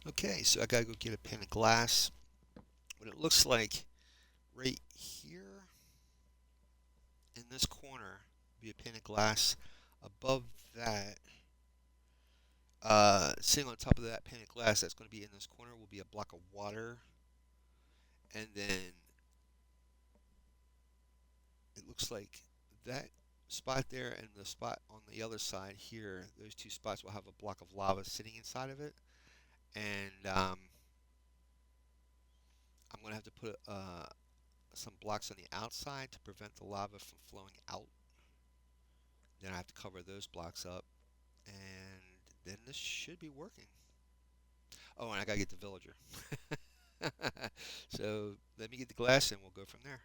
Okay, so I gotta go get a pane of glass. What it looks like right here in this corner will be a pane of glass. Above that, sitting on top of that pane of glass that's going to be in this corner will be a block of water. And then it looks like that spot there and the spot on the other side here, those two spots will have a block of lava sitting inside of it. And I'm going to have to put some blocks on the outside to prevent the lava from flowing out. Then I have to cover those blocks up. And then this should be working. Oh, and I got to get the villager. So let me get the glass and we'll go from there.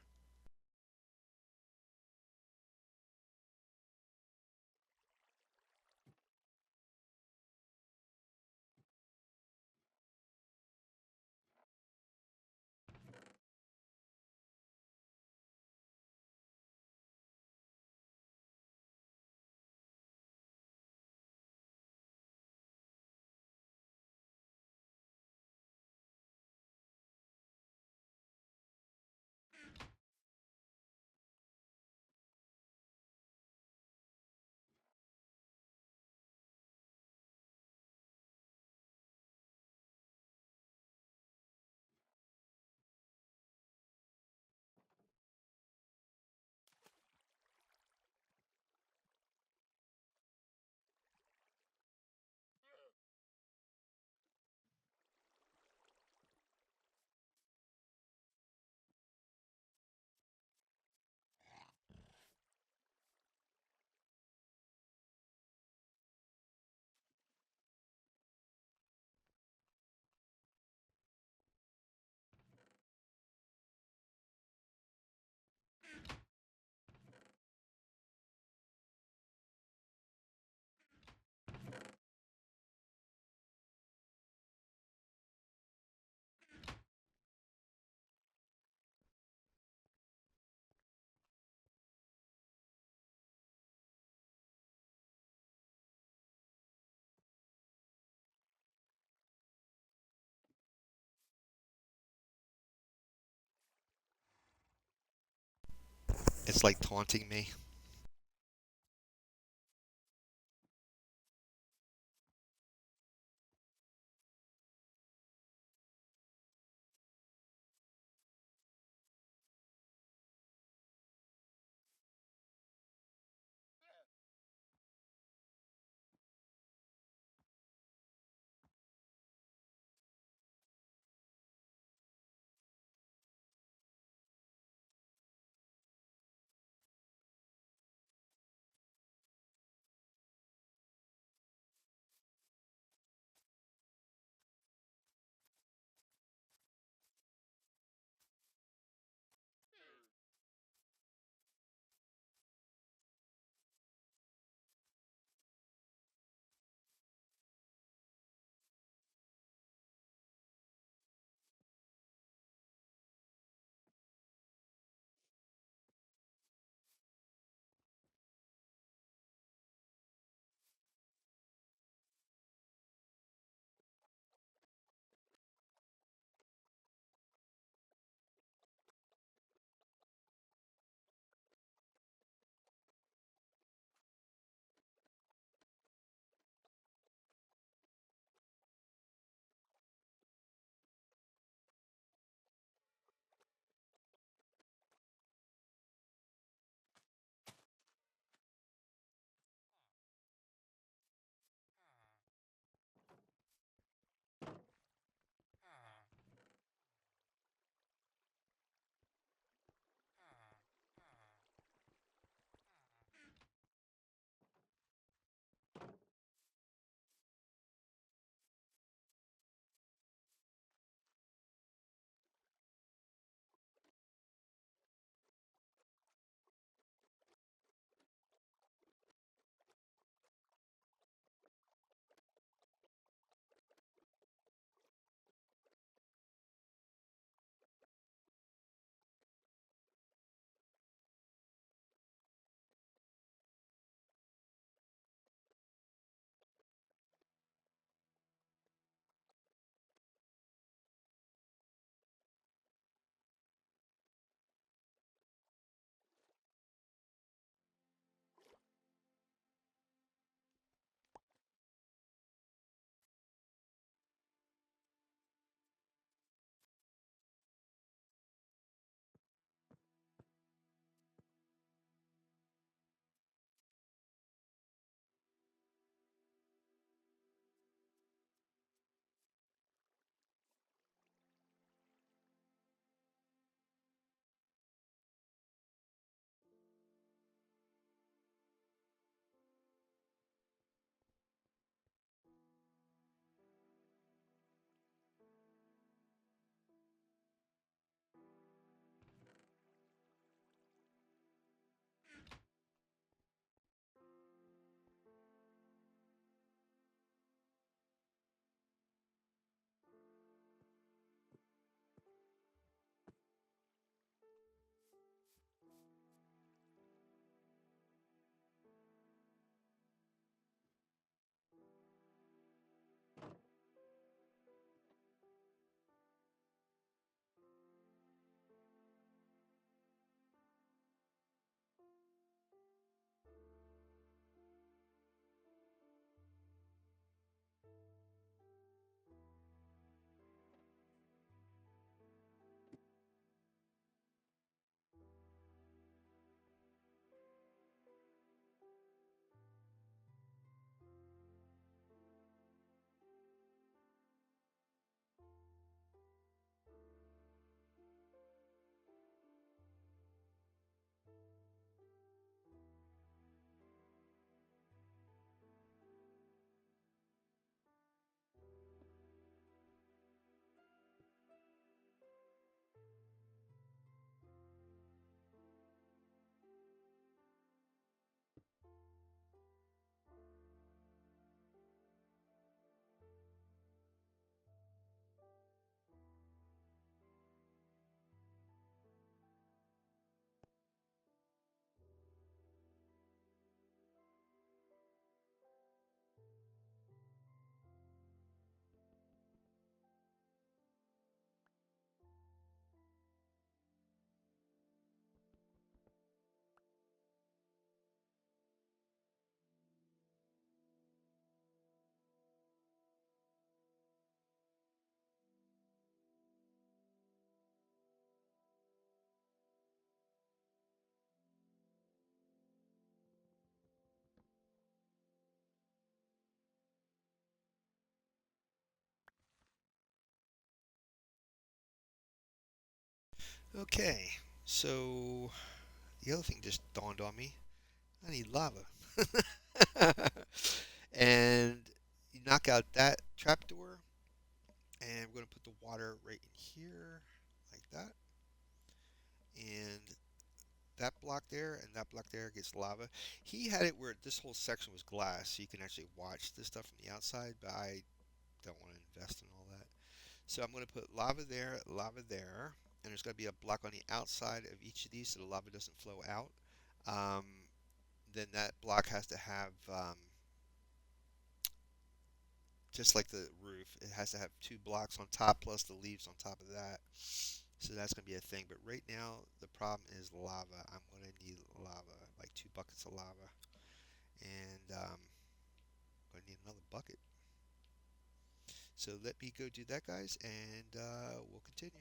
It's like taunting me. Okay, so the other thing just dawned on me. I need lava. And you knock out that trapdoor, and we're going to put the water right in here, like that. And that block there and that block there gets lava. He had it where this whole section was glass, so you can actually watch this stuff from the outside, but I don't want to invest in all that. So I'm going to put lava there, and there's going to be a block on the outside of each of these so the lava doesn't flow out. Um, then that block has to have, just like the roof, it has to have two blocks on top plus the leaves on top of that. So that's going to be a thing. But right now, the problem is lava. I'm going to need lava, like 2 buckets of lava. And I'm going to need another bucket. So let me go do that, guys, and we'll continue.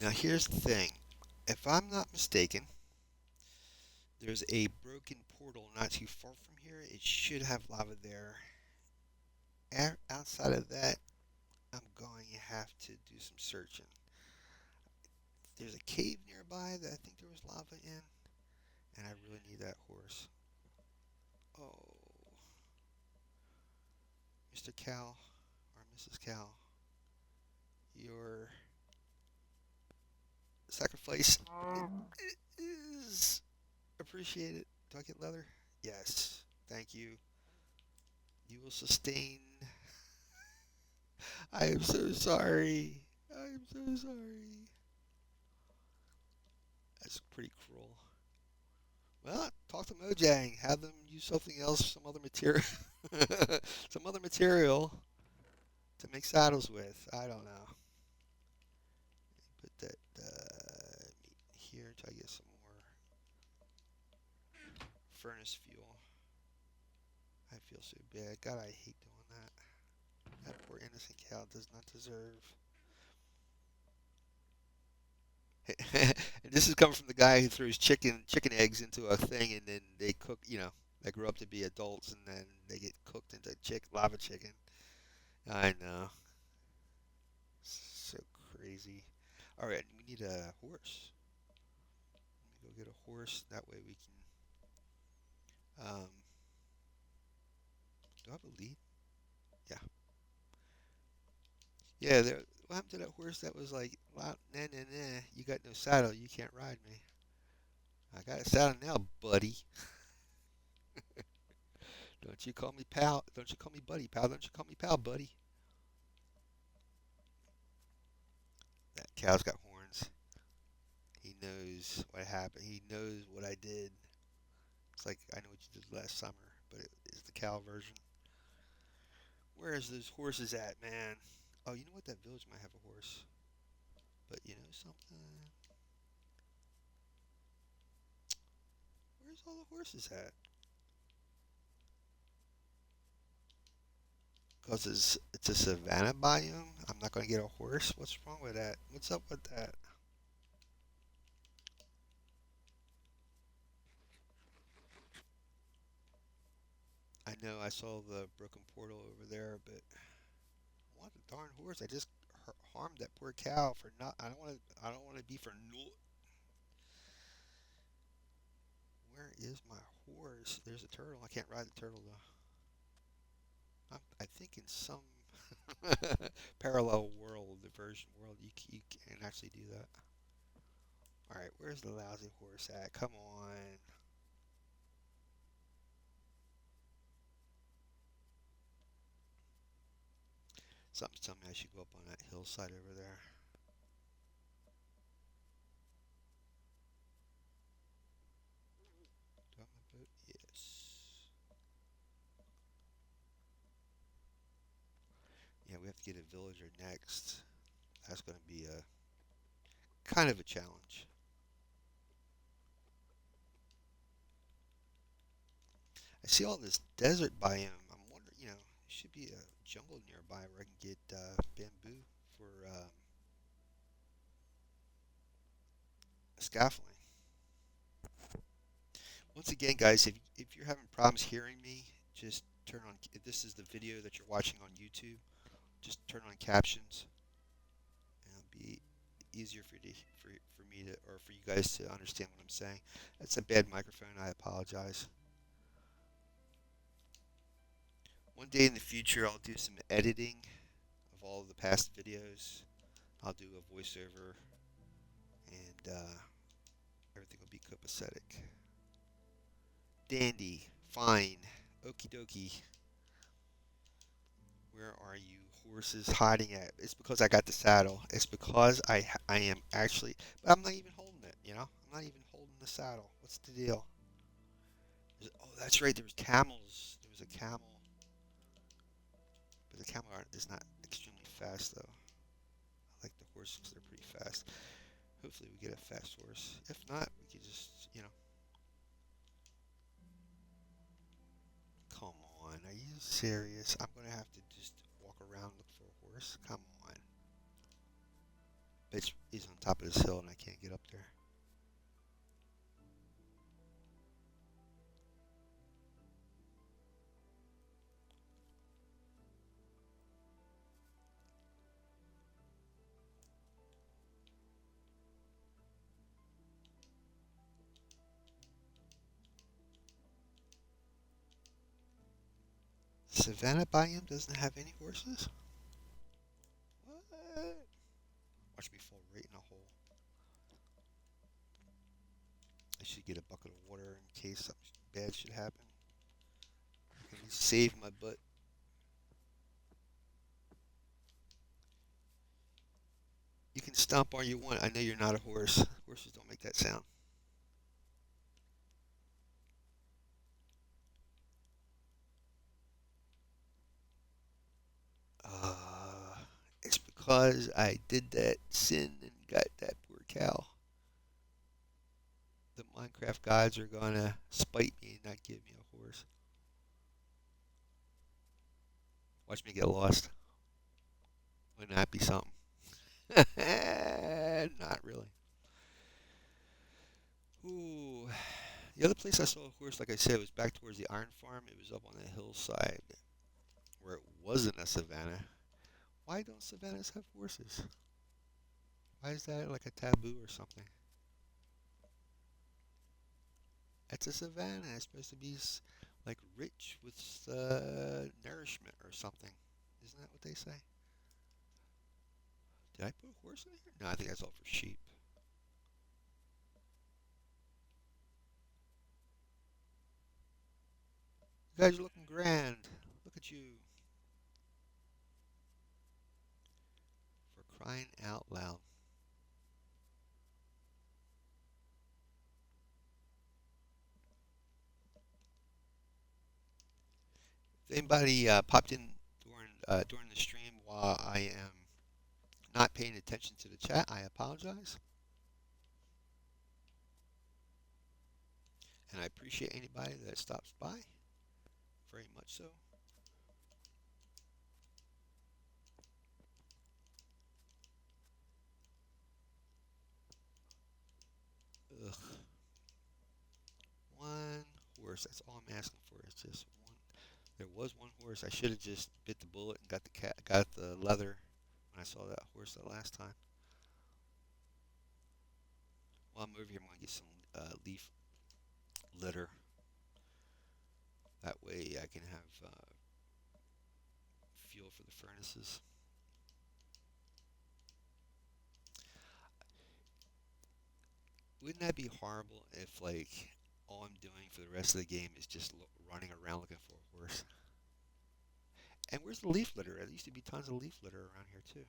Now, here's the thing. If I'm not mistaken, there's a broken portal not too far from here. It should have lava there. Outside of that, I'm going to have to do some searching. There's a cave nearby that I think there was lava in, and I really need that horse. Oh, Mr. Cow or Mrs. Cow, your sacrifice is appreciated. Do I get leather? Yes. Thank you. You will sustain. I am so sorry. I am so sorry. That's pretty cruel. Well, talk to Mojang. Have them use something else, some other material, some other material to make saddles with. I don't know. Put that meat here until I get some more furnace fuel. I feel so bad. God, I hate doing that. That poor innocent cow does not deserve. And this is coming from the guy who throws chicken eggs into a thing and then they cook. They grow up to be adults and then they get cooked into lava chicken. I know. So crazy. All right, we need a horse. Let me go get a horse. That way we can. Do I have a lead? Yeah. Yeah. What happened to that horse that was like, wow, nah, nah, nah. You got no saddle. You can't ride me. I got a saddle now, buddy. Don't you call me pal. Don't you call me buddy, pal. Don't you call me pal, buddy. That cow's got horns. He knows what happened. He knows what I did. It's like I know what you did last summer, but it is the cow version. Where is those horses at, man? Oh, you know what? That village might have a horse. But, something. Where's all the horses at? Because it's a savanna biome. I'm not going to get a horse. What's wrong with that? What's up with that? I know I saw the broken portal over there, but I want the darn horse. I just harmed that poor cow for not. I don't want to. I don't want to be for no. Where is my horse? There's a turtle. I can't ride the turtle though. I think in some parallel world, the version world, you can actually do that. All right, where's the lousy horse at? Come on. Something's telling me I should go up on that hillside over there. Do I have my boat? Yes. Yeah, we have to get a villager next. That's going to be a kind of a challenge. I see all this desert biome. I'm wondering, there should be a jungle nearby where I can get bamboo for scaffolding. Once again, guys, if you're having problems hearing me, just turn on. If this is the video that you're watching on YouTube, just turn on captions, and it'll be easier for me to or for you guys to understand what I'm saying. That's a bad microphone. I apologize. One day in the future, I'll do some editing of all of the past videos. I'll do a voiceover, and everything will be copacetic. Dandy, fine, okie dokie. Where are you horses hiding at? It's because I got the saddle. It's because I am actually, but I'm not even holding it. I'm not even holding the saddle. What's the deal? Oh, that's right. There was camels. There was a camel, but the camel is not extremely fast though. I like the horses; they're pretty fast. Hopefully, we get a fast horse. If not, we could just. Come on, are you serious? I'm gonna have to just walk around look for a horse. Come on. Bitch, he's on top of this hill and I can't get up there. Savannah biome doesn't have any horses? What? Watch me fall right in a hole. I should get a bucket of water in case something bad should happen. I can save my butt. You can stomp all you want. I know you're not a horse. Horses don't make that sound. Uh, it's because I did that sin and got that poor cow. The Minecraft gods are gonna spite me and not give me a horse. Watch me get lost. Wouldn't that be something? Not really. Ooh. The other place I saw a horse, like I said, was back towards the iron farm. It was up on the hillside where it wasn't a savanna. Why don't savannas have horses? Why is that like a taboo or something? It's a savanna. It's supposed to be like rich with nourishment or something. Isn't that what they say? Did I put a horse in here? No, I think that's all for sheep. You guys are looking grand. Look at you. For crying out loud. If anybody popped in during the stream while I am not paying attention to the chat, I apologize. And I appreciate anybody that stops by. Very much so. Ugh. One horse. That's all I'm asking for. It's just one. There was one horse. I should have just bit the bullet and got the leather when I saw that horse the last time. While I'm over here, I'm gonna get some leaf litter. That way I can have fuel for the furnaces. Wouldn't that be horrible if like all I'm doing for the rest of the game is just running around looking for a horse? And where's the leaf litter? There used to be tons of leaf litter around here too.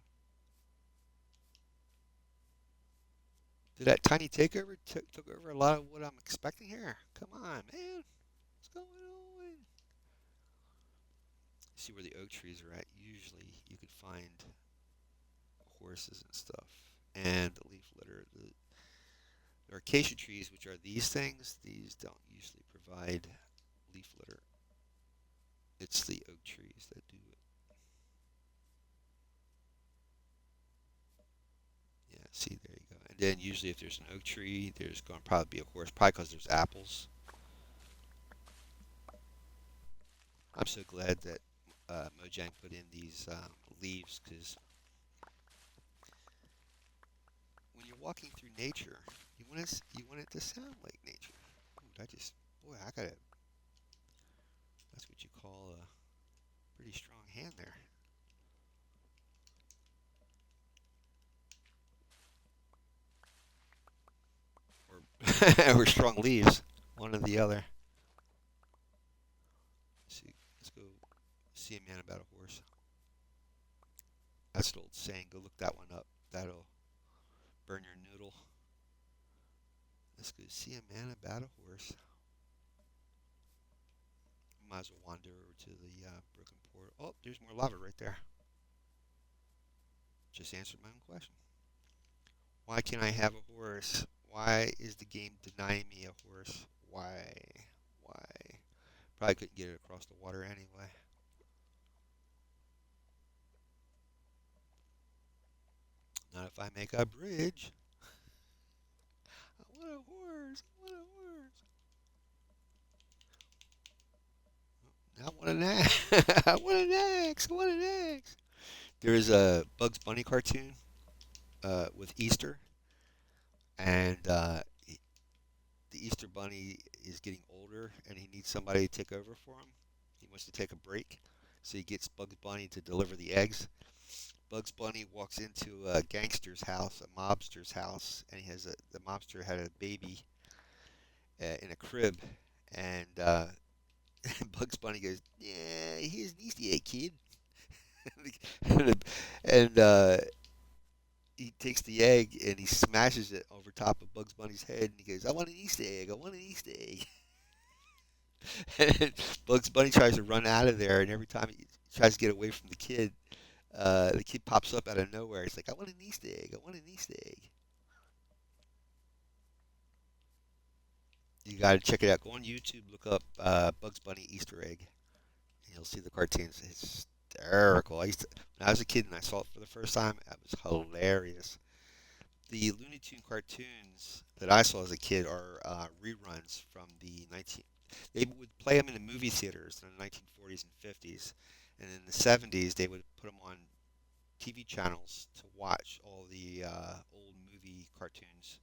Did that tiny takeover took over a lot of what I'm expecting here? Come on, man. What's going on? See where the oak trees are at. Usually you could find horses and stuff. And the leaf litter. The acacia trees, which are these things, these don't usually provide leaf litter. It's the oak trees that do it. Yeah, see, there you go. And then usually if there's an oak tree, there's going to probably be a horse, probably because there's apples. I'm so glad that Mojang put in these leaves because when you're walking through nature, you want it to sound like nature. Ooh, boy, I got a that's what you call a pretty strong hand there, or or strong leaves, one or the other. Let's go see a man about a horse. That's an old saying. Go look that one up. That'll burn your noodle. Let's go see a man about a horse. Might as well wander over to the broken portal. Oh, there's more lava right there. Just answered my own question. Why can't I have a horse? Why is the game denying me a horse? Why? Why? Probably couldn't get it across the water anyway. Not if I make a bridge. I want a horse. I want a horse. I want an axe. I want an axe. I want an axe. There's a Bugs Bunny cartoon with Easter, and the Easter Bunny is getting older, and he needs somebody to take over for him. He wants to take a break, so he gets Bugs Bunny to deliver the eggs. Bugs Bunny walks into a gangster's house, a mobster's house, and the mobster had a baby in a crib, and Bugs Bunny goes, "Yeah, here's an Easter egg, kid," and he takes the egg and he smashes it over top of Bugs Bunny's head, and he goes, "I want an Easter egg! I want an Easter egg!" And Bugs Bunny tries to run out of there, and every time he tries to get away from the kid pops up out of nowhere. He's like, "I want an Easter egg! I want an Easter egg!" You gotta check it out. Go on YouTube, look up Bugs Bunny Easter egg, and you'll see the cartoons. It's hysterical. When I was a kid and I saw it for the first time, it was hilarious. The Looney Tune cartoons that I saw as a kid are reruns from the 19. They would play them in the movie theaters in the 1940s and 50s, and in the 70s they would put them on TV channels to watch all the old movie cartoons.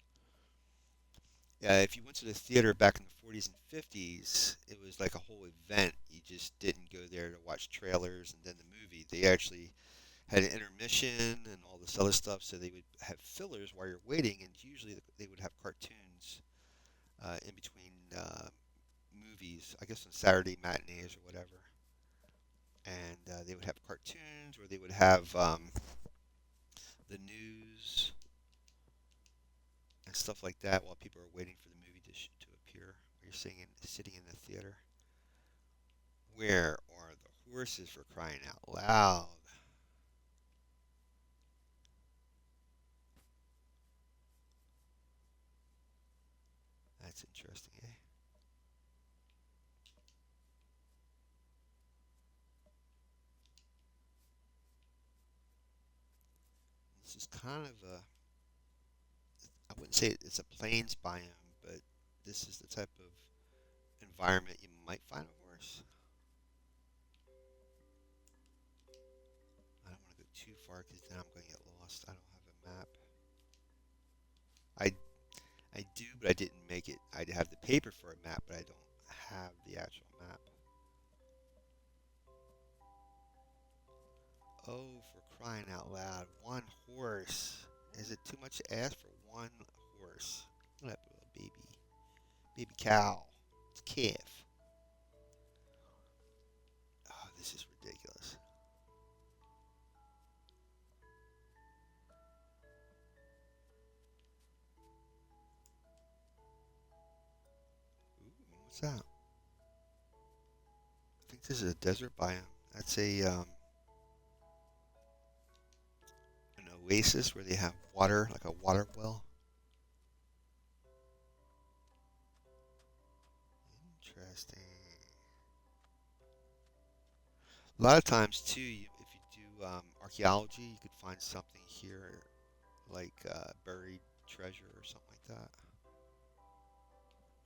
If you went to the theater back in the 40s and 50s, it was like a whole event. You just didn't go there to watch trailers and then the movie. They actually had an intermission and all this other stuff, so they would have fillers while you're waiting, and usually they would have cartoons in between movies, I guess on Saturday matinees or whatever. And they would have cartoons, or they would have the news and stuff like that while people are waiting for the movie to appear. You're sitting in the theater. Where are the horses for crying out loud? That's interesting, eh? This is kind of a, I wouldn't say it's a plains biome, but this is the type of environment you might find a horse. I don't want to go too far because then I'm going to get lost. I don't have a map. I I do, but I didn't make it. I have the paper for a map, but I don't have the actual map. Oh, for crying out loud. One horse. Is it too much to ask for one horse? Look at that little baby. Baby cow. It's a calf. Oh, this is ridiculous. Ooh, what's that? I think this is a desert biome. That's an oasis where they have water, like a water well. Interesting. A lot of times too, if you do archaeology, you could find something here like buried treasure or something like that.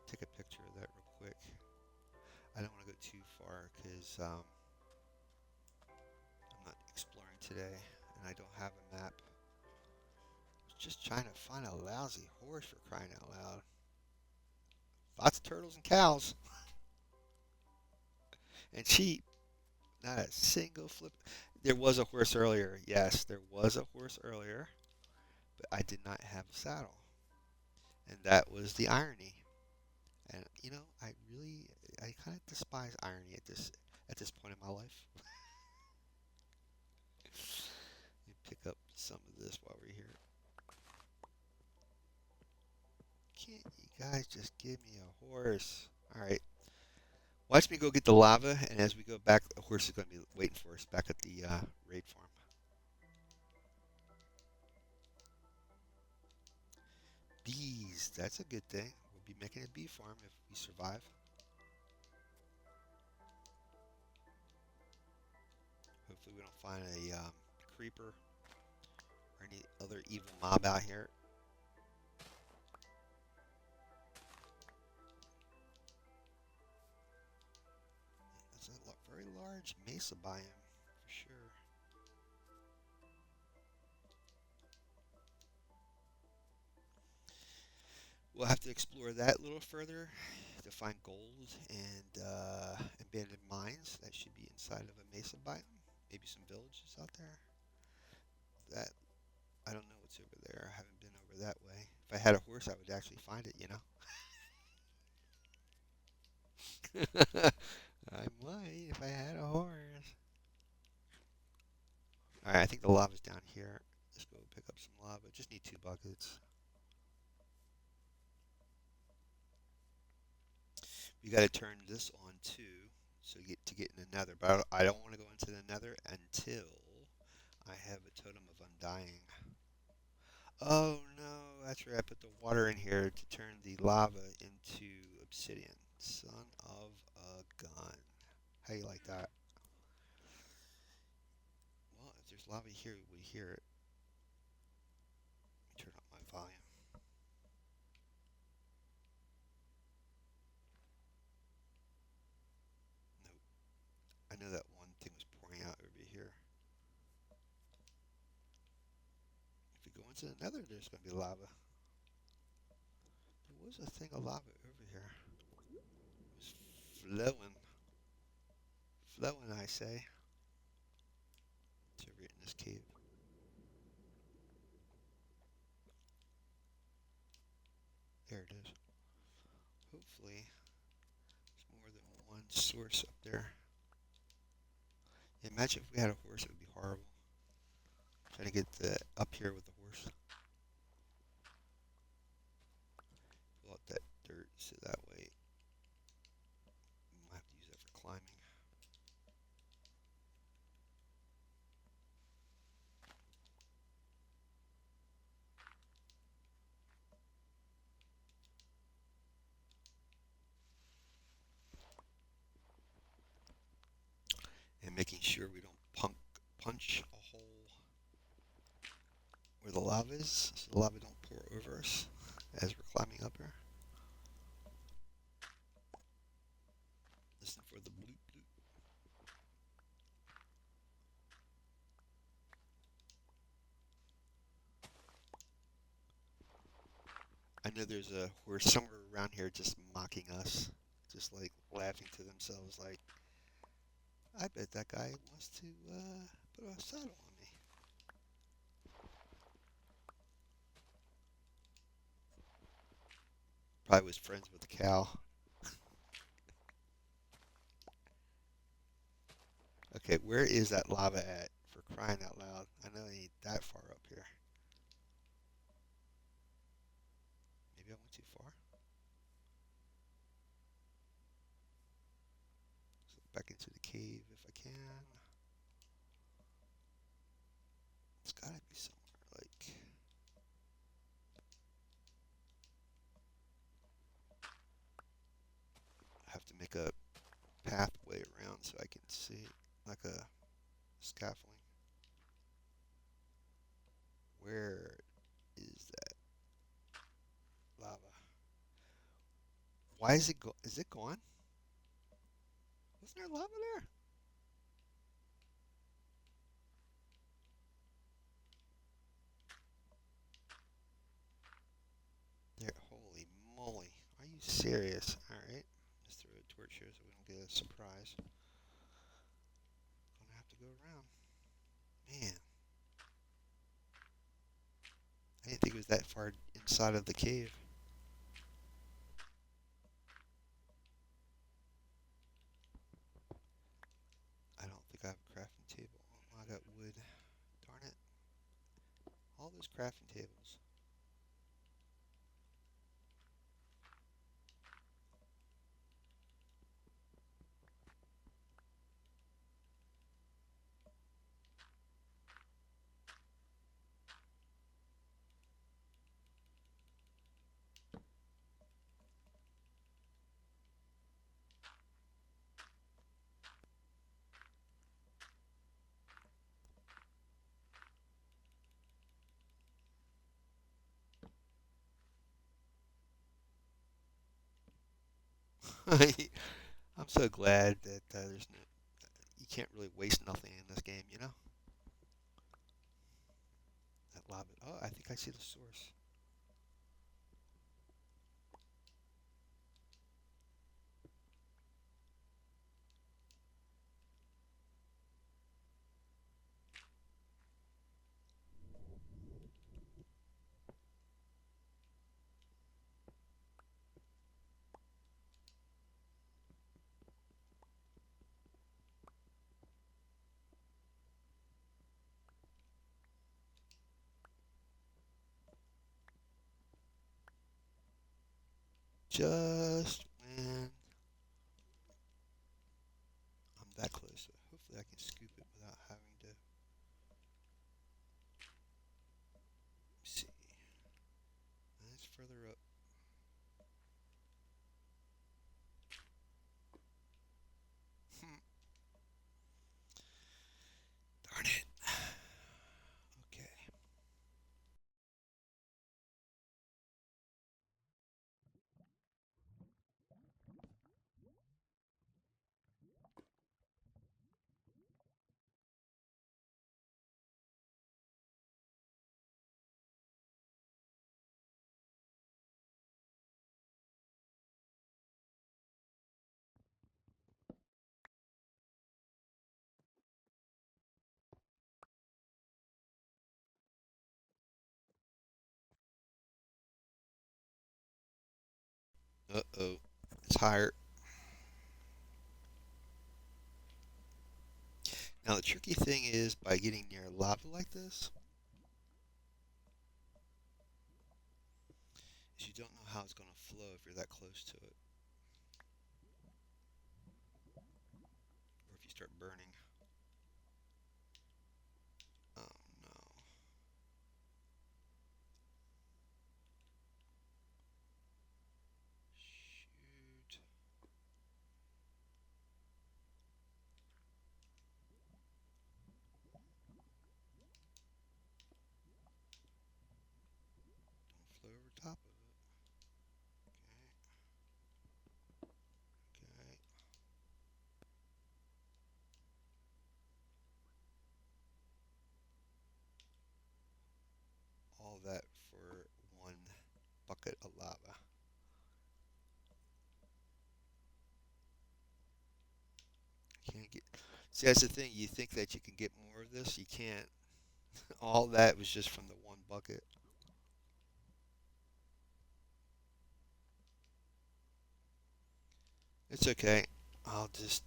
Take a picture of that real quick. I don't want to go too far because I'm not exploring today and I don't have a map. I was just trying to find a lousy horse for crying out loud. Lots of turtles and cows and sheep. Not a single flip. There was a horse earlier. Yes, there was a horse earlier, but I did not have a saddle. And that was the irony. And I kind of despise irony at this point in my life. Let me pick up some of this while we're here. Can't you guys just give me a horse? All right. Watch me go get the lava, and as we go back, the horse is going to be waiting for us back at the raid farm. Bees, that's a good thing. We'll be making a bee farm if we survive. Hopefully, we don't find a creeper or any other evil mob out here. It's a very large mesa biome for sure. We'll have to explore that a little further to find gold and abandoned mines that should be inside of a mesa biome. Maybe some villages out there. That I don't know what's over there. I haven't been over that way. If I had a horse, I would actually find it. I might if I had a horse. All right, I think the lava's down here. Let's go pick up some lava. Just need 2 buckets. We got to turn this on too, so you get to get in the nether. But I don't want to go into the nether until I have a totem of undying. Oh no, that's right. I put the water in here to turn the lava into obsidian. Son of a gun. How you like that? Well, if there's lava here, we hear it. Let me turn up my volume. Nope. I know that one thing was pouring out over here. If we go into the nether, there's going to be lava. There was a thing of lava over here. It was flowing. Flowing, I say. It's over in this cave. There it is. Hopefully, there's more than one source up there. Yeah, imagine if we had a horse, it would be horrible. Trying to get up here with the horse. Pull out that dirt so that way we might have to use that for climbing. and making sure we don't punch a hole where the lava is, so the lava don't pour over us as we're climbing up here. Listen for the bloop bloop. I know there's a horse somewhere around here just mocking us, just like laughing to themselves, like, I bet that guy wants to put a saddle on me. Probably was friends with the cow. Okay, where is that lava at? For crying out loud. I know it ain't that far up here. Maybe I went too far. So back into the cave if I can. It's gotta be somewhere like I have to make a pathway around so I can see like a scaffolding. Where is that lava? Why is it go? Is it gone? Wasn't there lava there? There. Holy moly! Are you serious? All right. Let's throw a torch here so we don't get a surprise. Gonna have to go around. Man, I didn't think it was that far inside of the cave. I don't think I have a crafting table. Oh, I got wood. Darn it. All those crafting tables. I'm so glad that there's no, you can't really waste nothing in this game, you know? That lava. Oh, I think I see the source. Just when I'm that close. So hopefully I can scoop it without having to see. That's further up. Hmm. Darn it. Okay. Uh-oh. It's higher. Now the tricky thing is by getting near lava like this, is you don't know how it's going to flow if you're that close to it. Or if you start burning. Oh no. Shoot. See, that's the thing. You think that you can get more of this. You can't. All that was just from the one bucket. It's okay. I'll just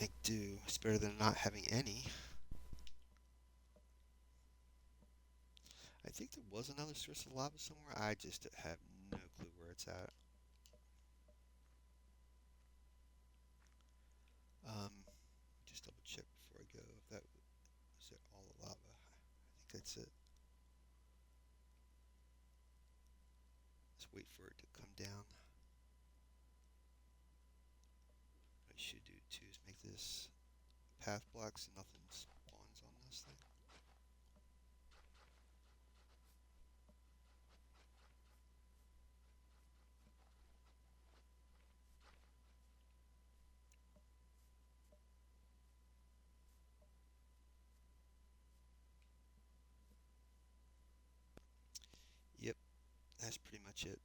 make do. It's better than not having any. I think there was another source of lava somewhere. I just have no clue where it's at. Um, just double check before I go if that was it all the lava. I think that's it. Let's wait for it to come down. What I should do too is make this path block so nothing spawns on this thing. Yep, that's pretty much it.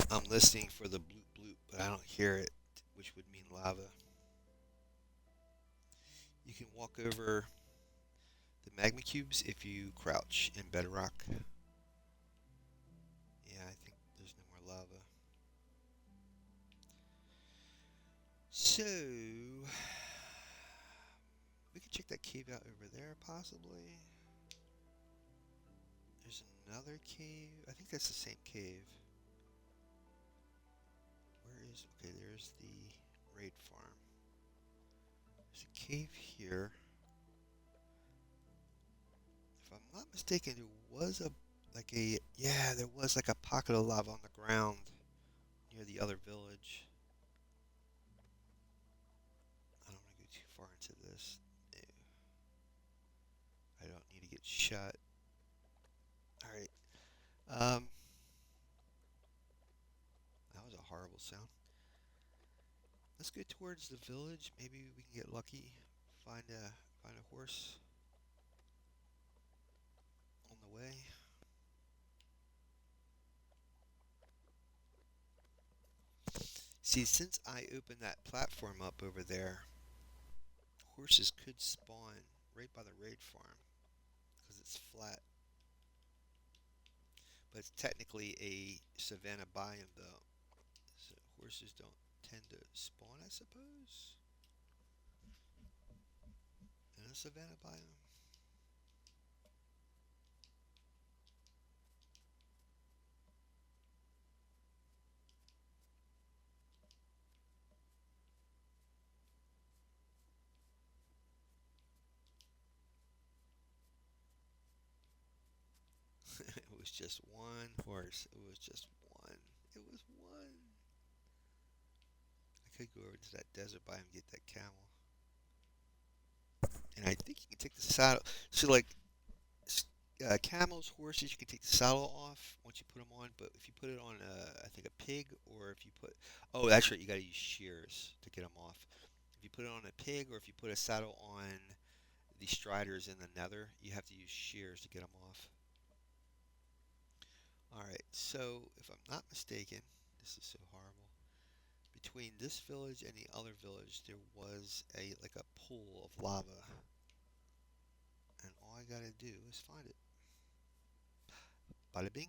I'm listening for the bloop bloop, but I don't hear it, which would mean lava. You can walk over the magma cubes if you crouch in bedrock. Yeah, I think there's no more lava. So, we can check that cave out over there, possibly. There's another cave. I think that's the same cave. Where is... Okay, there's the raid farm. There's a cave here. If I'm not mistaken, there was a... Like a... Yeah, there was like a pocket of lava on the ground near the other village. I don't want to go too far into this. No. I don't need to get shot. Alright. Um, that was a horrible sound. Let's go towards the village. Maybe we can get lucky. Find a horse on the way. See, since I opened that platform up over there, horses could spawn right by the raid farm because it's flat. But it's technically a savanna biome though, so horses don't tend to spawn, I suppose, in a savanna biome. It was just one horse. It was just one. It was one. I could go over to that desert biome and get that camel. And I think you can take the saddle. So like camels, horses, you can take the saddle off once you put them on. But if you put it on, I think a pig, or if you put, oh, that's right, you got to use shears to get them off. If you put it on a pig or if you put a saddle on the striders in the nether, you have to use shears to get them off. Alright, so if I'm not mistaken, this is so horrible. Between this village and the other village, there was like a pool of lava. And all I gotta do is find it. Bada bing.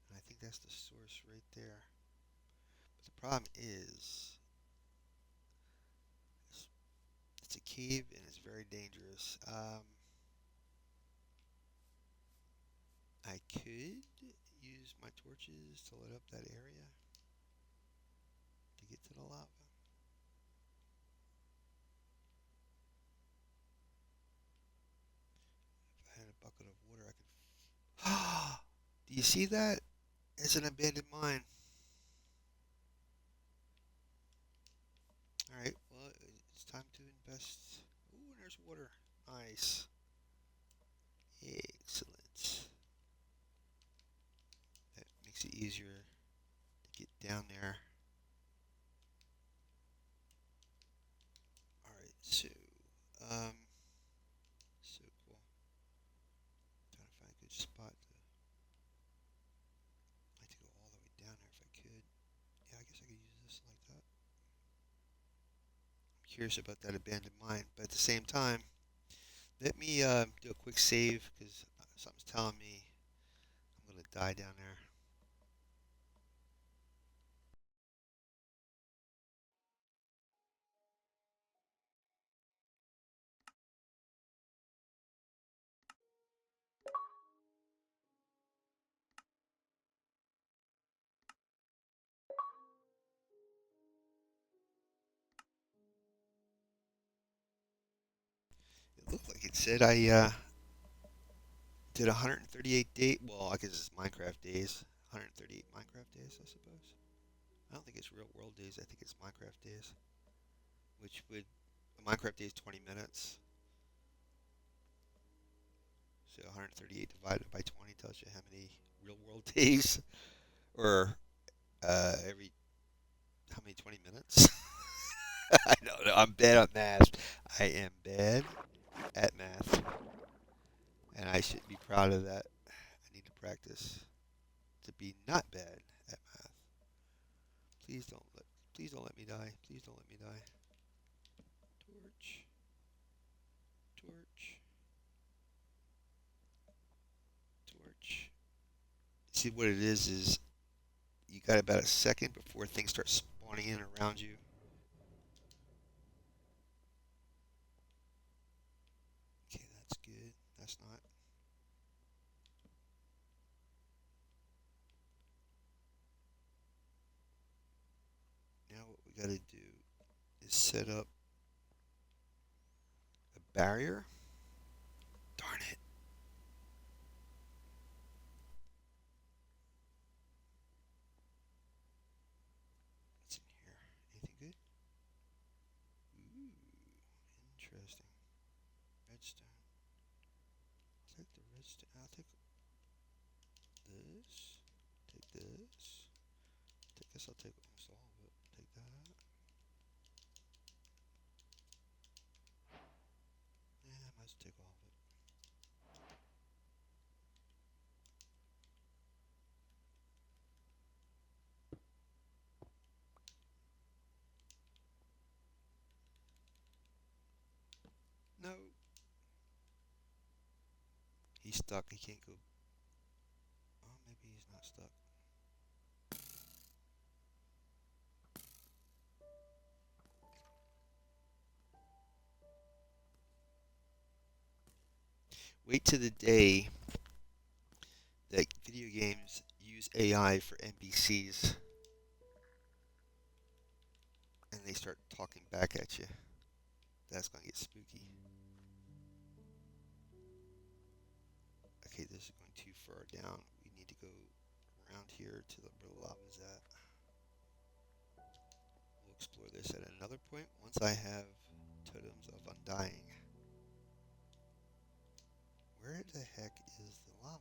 And I think that's the source right there. But the problem is, it's a cave and it's very dangerous. I could use my torches to light up that area to get to the lava. If I had a bucket of water, I could. Do you see that? It's an abandoned mine. Alright, well, it's time to invest. Ooh, and there's water. Nice. Excellent. That makes it easier to get down there. Alright, um, so cool. Trying to find a good spot to. I'd like to go all the way down there if I could. Yeah, I guess I could use this like that. I'm curious about that abandoned mine, but at the same time, let me do a quick save because something's telling me I'm gonna die down there. It looked like it said I did 138 day. Well, I guess it's Minecraft days. 138 Minecraft days, I suppose. I don't think it's real world days. I think it's Minecraft days, which would a Minecraft day is 20 minutes. So 138 divided by 20 tells you how many real world days, or every how many 20 minutes. I don't know. I'm bad at math. I am bad at math, and I should be proud of that. I need to practice to be not bad at math. Please don't let please don't let me die. Please don't let me die. Torch. Torch. Torch. See what it is you got about a second before things start spawning in around you. Okay, that's good. That's not. Now what we gotta do is set up a barrier. Darn it. What's in here? Anything good? Ooh, interesting. Redstone. I'll take the redstone. I'll take this. Take this. I guess I'll take almost all of it. Take that. Yeah, I might as well take all of it. No. He's stuck. He can't go. Oh, maybe he's not stuck. Wait to the day that video games use AI for NPCs and they start talking back at you. That's gonna get spooky. Okay, this is going too far down. We need to go around here to where the lava's at. We'll explore this at another point once I have totems of undying. Where the heck is the lava?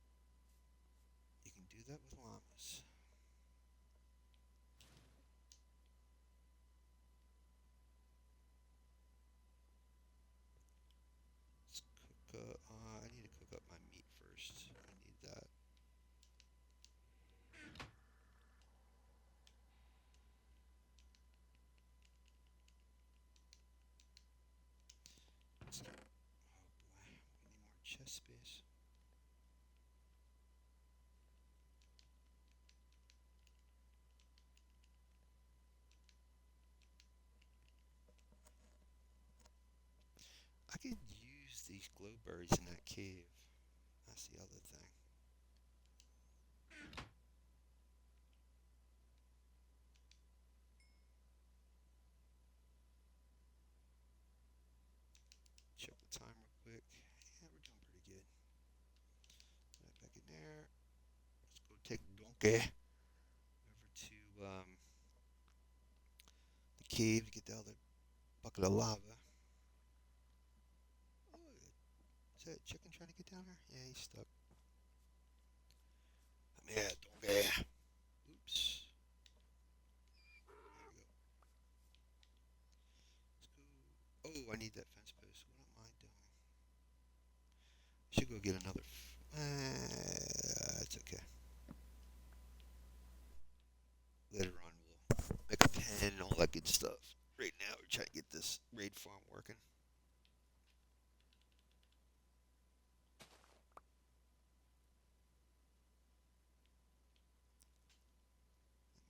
I need to cook up my meat first. I need that. Oh boy, we need more chest space. I could use these glowberries in that cave. That's the other thing. Check the time real quick. Yeah, we're doing pretty good. Put that back in there. Let's go take Donkey over to the cave to get the other bucket of lava. Oh, is that a chicken trying to get down there? Yeah, he's stuck. Come here, Donkey. Oops. There we go. Let's go. Oh, I need that fence post. What am I doing? Should go get another. It's okay. Later on, we'll make a pen and all that good stuff. Right now, we're trying to get this raid farm working.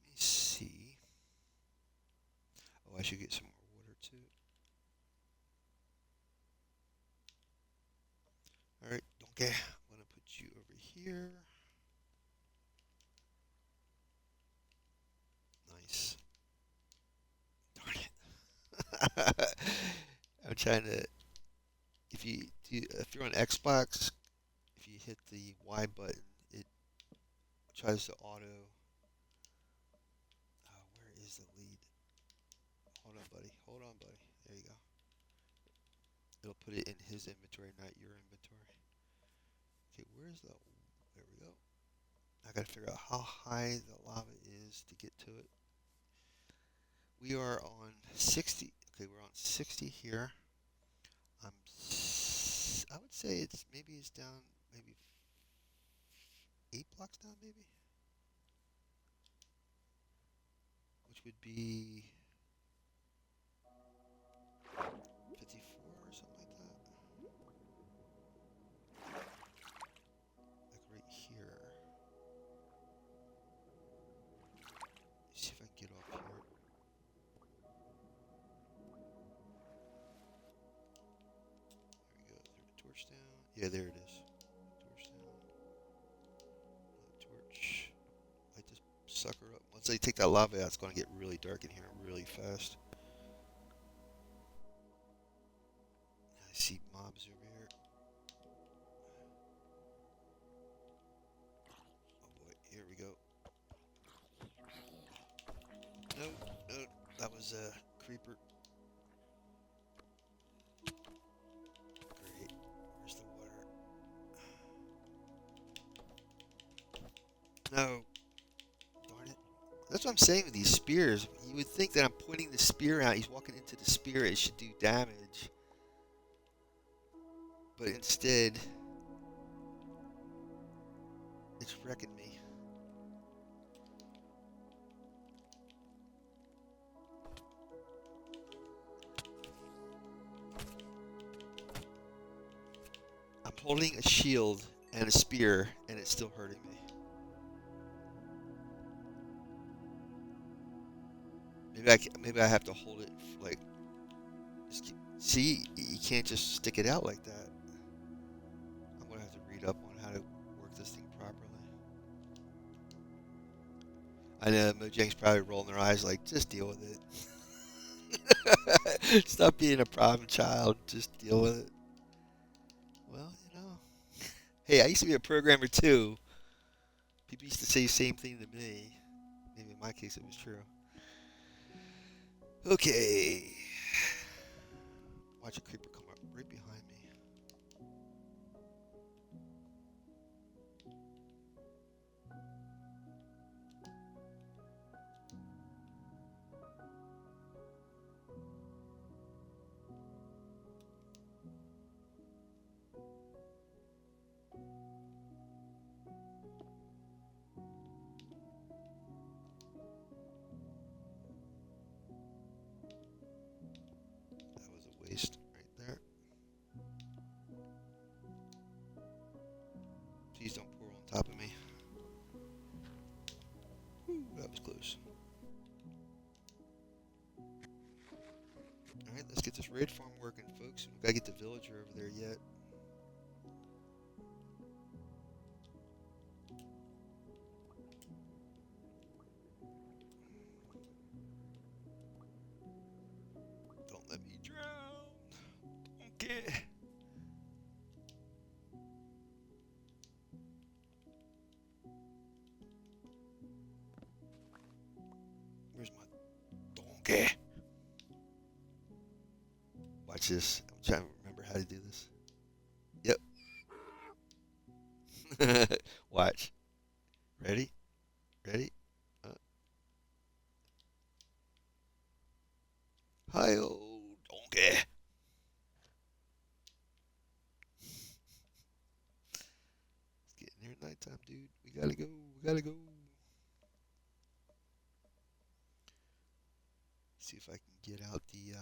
Let me see. Oh, I should get some more water too. Alright, Donkey. I'm going to put you over here. Nice. Darn it. I'm trying to. If you're on Xbox, if you hit the Y button, it tries to auto. Oh, where is the lead? Hold on, buddy. Hold on, buddy. There you go. It'll put it in his inventory, not your inventory. Okay, where's the? There we go. I gotta figure out how high the lava is to get to it. We are on 60. Okay, we're on 60 here. I would say it's down maybe 8 blocks down maybe, which would be 54 or something like that. Like right here. Let's see if I can get off here. There we go. Throw the torch down. Yeah, there it is. Torch down. Another torch. Light this sucker up. Once they take that lava out, it's going to get really dark in here really fast. I see mobs over here. Oh boy, here we go. No, no, that was a creeper. Great. Where's the water? No. Darn it. That's what I'm saying with these spears. You would think that I'm pointing the spear out. He's walking into the spear. It should do damage. But instead, it's wrecking me. I'm holding a shield and a spear, and it's still hurting me. Maybe I have to hold it like. See, you can't just stick it out like that. I'm gonna have to read up on how to work this thing properly. I know Mojang's probably rolling their eyes like, just deal with it. Stop being a problem child. Just deal with it. Well, Hey, I used to be a programmer too. People used to say the same thing to me. Maybe in my case it was true. Okay. Watch a creeper come up right behind me. Alright, let's get this raid farm working, folks. We gotta get the villager over there yet. Don't let me drown. Okay. Where's my donkey? Watch this. I'm trying to remember how to do this. Yep. Watch. Ready? Ready? Uh, Hi-oh, donkey. It's getting near nighttime, dude. We gotta go. We gotta go. See if I can get out the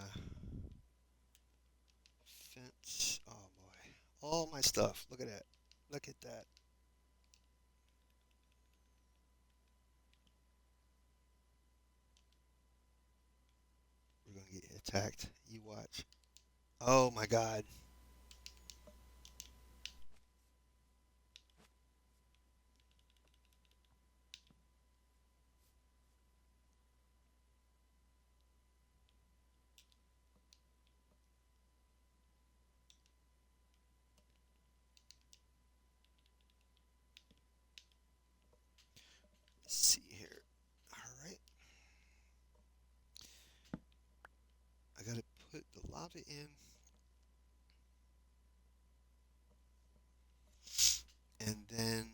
fence. Oh boy. All my stuff. Look at that. Look at that. We're gonna get attacked. You watch. Oh my god. Let's see here. Alright. I gotta put the lava in. And then.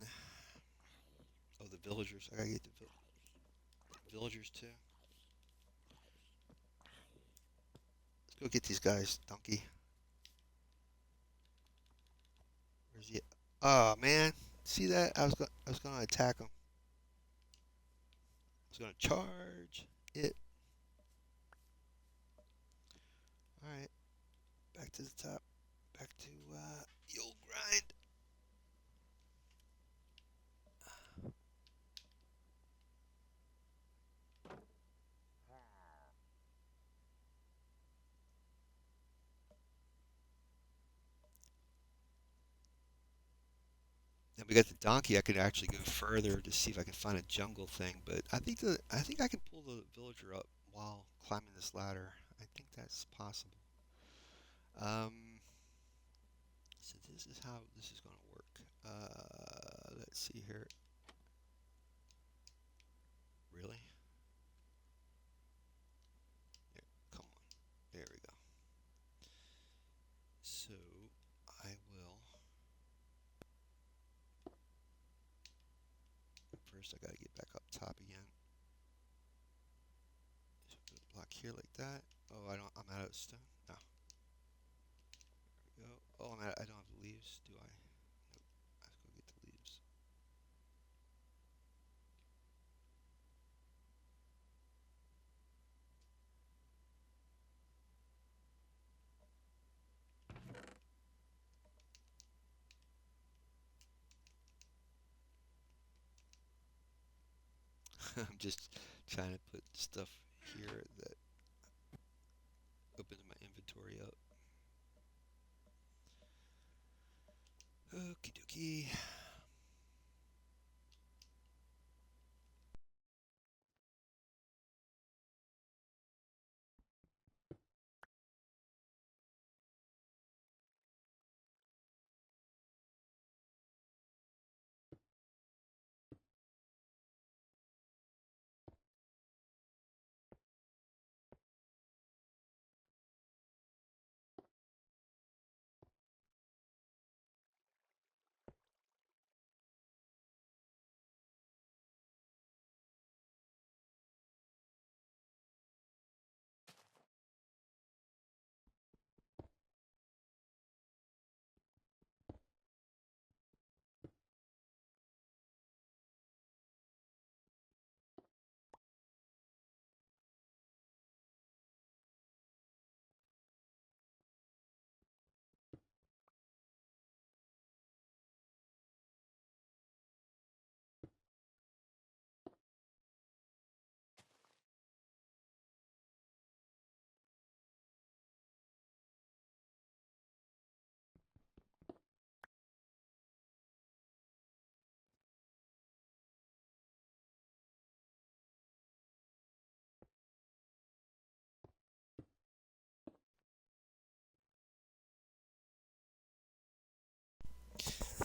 Oh, the villagers. I gotta get the villagers too. Let's go get these guys, donkey. Where's he? Oh man. See that? I was gonna attack him. I was gonna charge it. Alright. Back to the top. Back to the old grind. Then we got the donkey. I could actually go further to see if I can find a jungle thing, but I think I can pull the villager up while climbing this ladder. I think that's possible. Um, so this is how this is going to work. Let's see here. Really? Here, come on. There we go. So I will. First, I got to get back up top again. Just put a block here like that. Oh, I don't. I'm out of stone. No. There we go. Oh, I don't have the leaves, do I? Nope. Let's go get the leaves. I'm just trying to put stuff here that opens my inventory up. Okie dokie.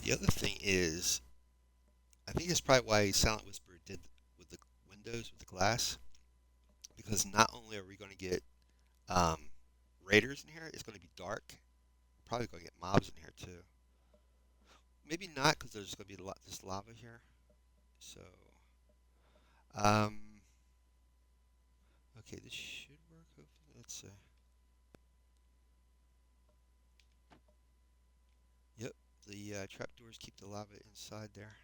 The other thing is, I think that's probably why Silent Whisper did with the windows with the glass, because not only are we going to get um, raiders in here, it's going to be dark. Probably going to get mobs in here too. Maybe not, because there's going to be a lot this lava here. So, um, okay, this should work. Hopefully, let's see. Yep, the trapdoors keep the lava inside there.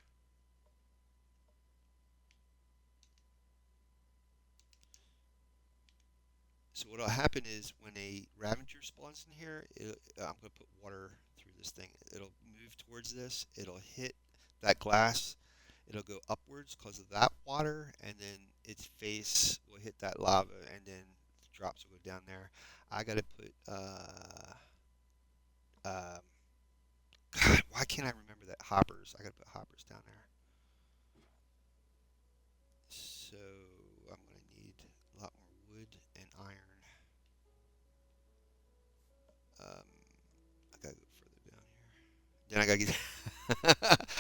So what'll happen is when a Ravager spawns in here, I'm going to put water through this thing. It'll move towards this. It'll hit that glass. It'll go upwards because of that water, and then its face will hit that lava, and then the drops will go down there. I got to put, um, God, why can't I remember that? Hoppers. I got to put hoppers down there. So I'm going to need a lot more wood and iron. I gotta go further down here. Then I gotta get.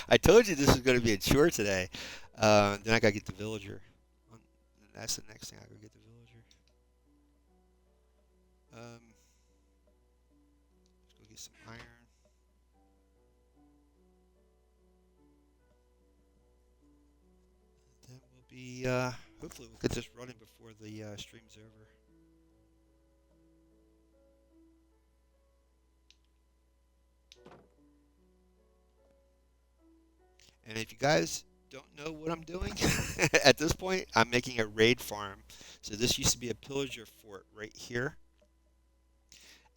I told you this was gonna be a chore today. Then I gotta get the villager. That's the next thing. I gotta get the villager. Let's go get some iron. Then we'll be. Hopefully, we'll get this running before the stream's over. And if you guys don't know what I'm doing at this point, I'm making a raid farm. So this used to be a pillager fort right here.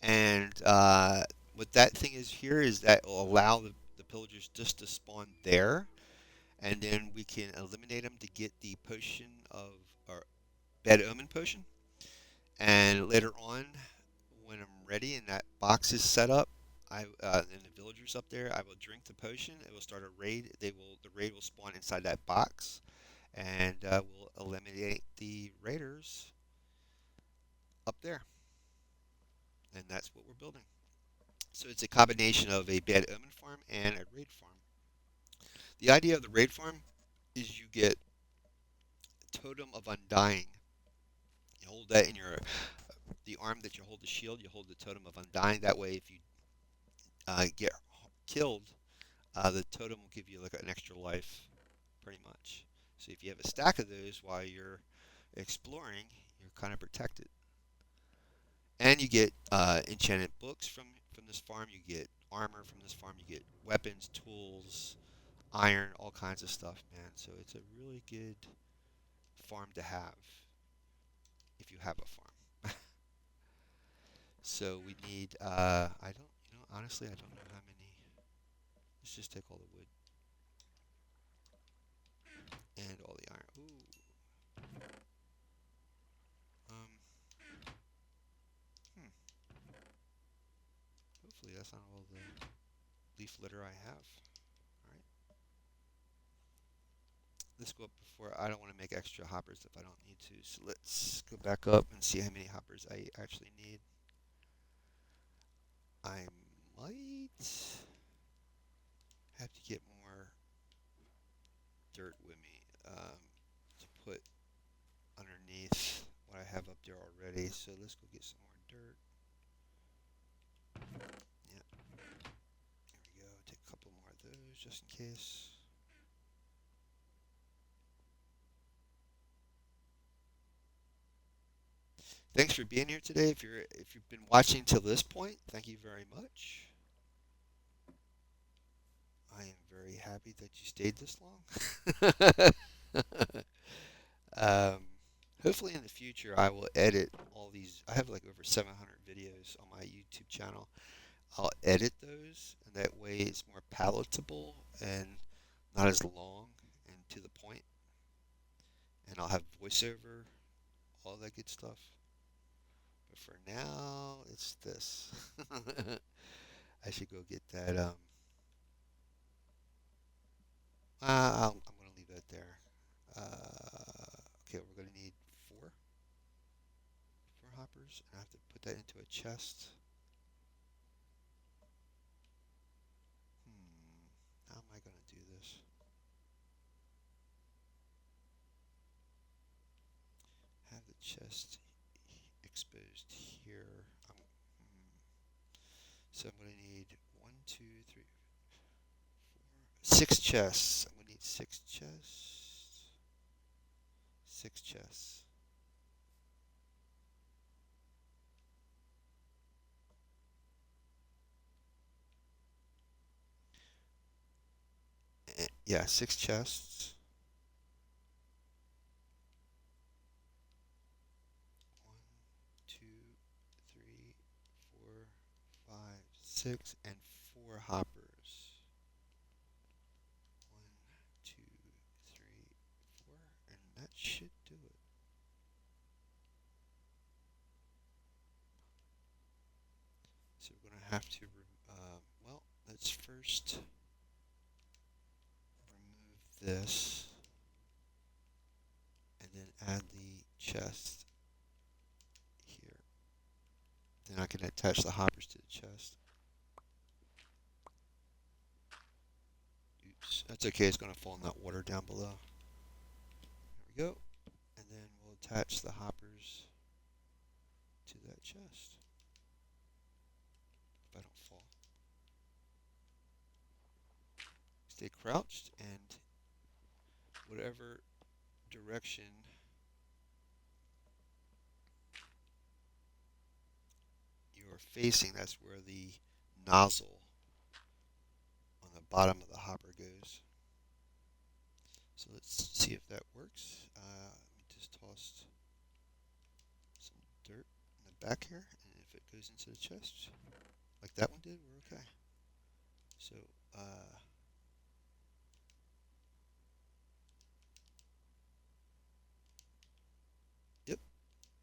And what that thing is here is that it will allow the pillagers just to spawn there, and then we can eliminate them to get the potion of or bad omen potion. And later on, when I'm ready and that box is set up, and the villagers up there, I will drink the potion. It will start a raid. The raid will spawn inside that box, and we'll eliminate the raiders up there. And that's what we're building. So it's a combination of a bad omen farm and a raid farm. The idea of the raid farm is you get Totem of Undying. You hold that in your the arm that you hold the shield. You hold the Totem of Undying. That way, if you get killed, the totem will give you like an extra life, pretty much. So if you have a stack of those while you're exploring, you're kind of protected. And you get enchanted books from this farm. You get armor from this farm. You get weapons, tools, iron, all kinds of stuff, man. So it's a really good farm to have if you have a farm. So we need, I don't, honestly, I don't know how many. Let's just take all the wood and all the iron. Ooh. Um, hmm. Hopefully that's not all the leaf litter I have. All right. Let's go up before. I don't want to make extra hoppers if I don't need to. So let's go back up and see how many hoppers I actually need. I might have to get more dirt with me to put underneath what I have up there already. So let's go get some more dirt. Yeah, there we go. Take a couple more of those just in case. Thanks for being here today. If you've been watching till this point, thank you very much. I am very happy that you stayed this long. um, hopefully in the future I will edit all these. I have like over 700 videos on my YouTube channel. I'll edit those, and that way it's more palatable and not as long and to the point. And I'll have voiceover, all that good stuff. But for now, it's this. I should go get that. I'm gonna leave that there. Okay, we're gonna need four hoppers, and I have to put that into a chest. Hmm. chest exposed here. So I'm going to need one, two, three, four, 6 chests. I'm going to need 6 chests. 6 chests. Yeah, 6 chests. 1, 2, 3, 4, 5, 6, and 4 hoppers. 1, 2, 3, 4, and that should do it. So we're going to have to, well, let's first remove this and then add the chest here. Then I can attach the hoppers to the chest. Oops, that's okay, it's going to fall in that water down below. There we go. And then we'll attach the hoppers to that chest. If I don't fall. Stay crouched and whatever direction you're facing, that's where the nozzle on the bottom of the hopper goes. So let's see if that works. Let me just toss some dirt in the back here, and if it goes into the chest, like that one did, we're okay. So, yep,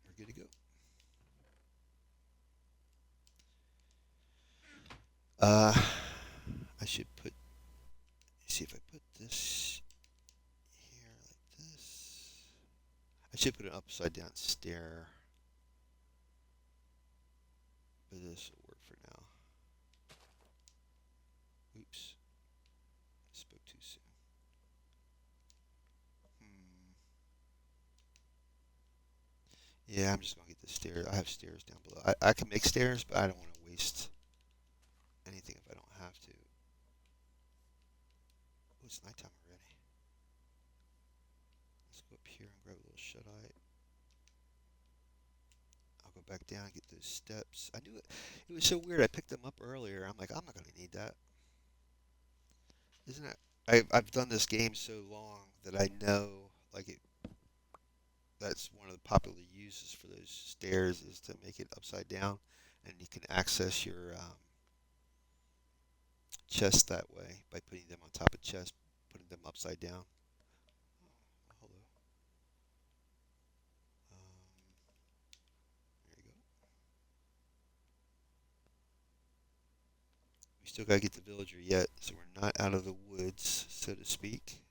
we're good to go. I should put, see if I put this here like this. I should put an upside down stair, but this will work for now. Oops, spoke too soon. Yeah, I'm just gonna get the stairs. I have stairs down below. I can make stairs, but I don't want to waste anything if I don't have to. Oh, it's nighttime already. Let's go up here and grab a little shut-eye. I'll go back down and get those steps. I knew it. It was so weird. I picked them up earlier. I'm like, I'm not gonna need that. Isn't it? I've done this game so long that I know, like it. That's one of the popular uses for those stairs is to make it upside down, and you can access your chest that way by putting them on top of chest, putting them upside down. Oh, hello. There you go. We still gotta get the villager yet, so we're not out of the woods, so to speak.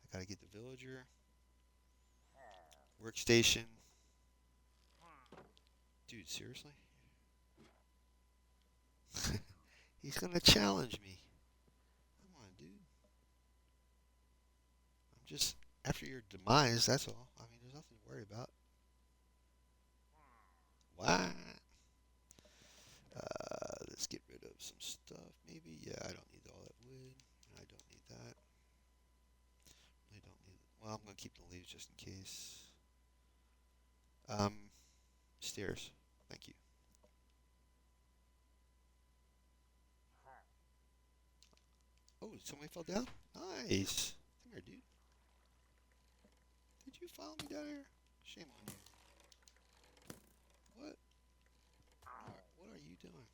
I gotta get the villager. Workstation. Dude, seriously? He's gonna challenge me. Come on, dude. I'm just after your demise, that's all. I mean, there's nothing to worry about. What? Let's get rid of some stuff, maybe. Yeah, I don't need all that wood. I don't need that. I don't need. Well, I'm gonna keep the leaves just in case. Um, Stairs. Thank you. Oh, somebody fell down. Nice. Come here, dude. Did you follow me down here? Shame on you. What? What are you doing?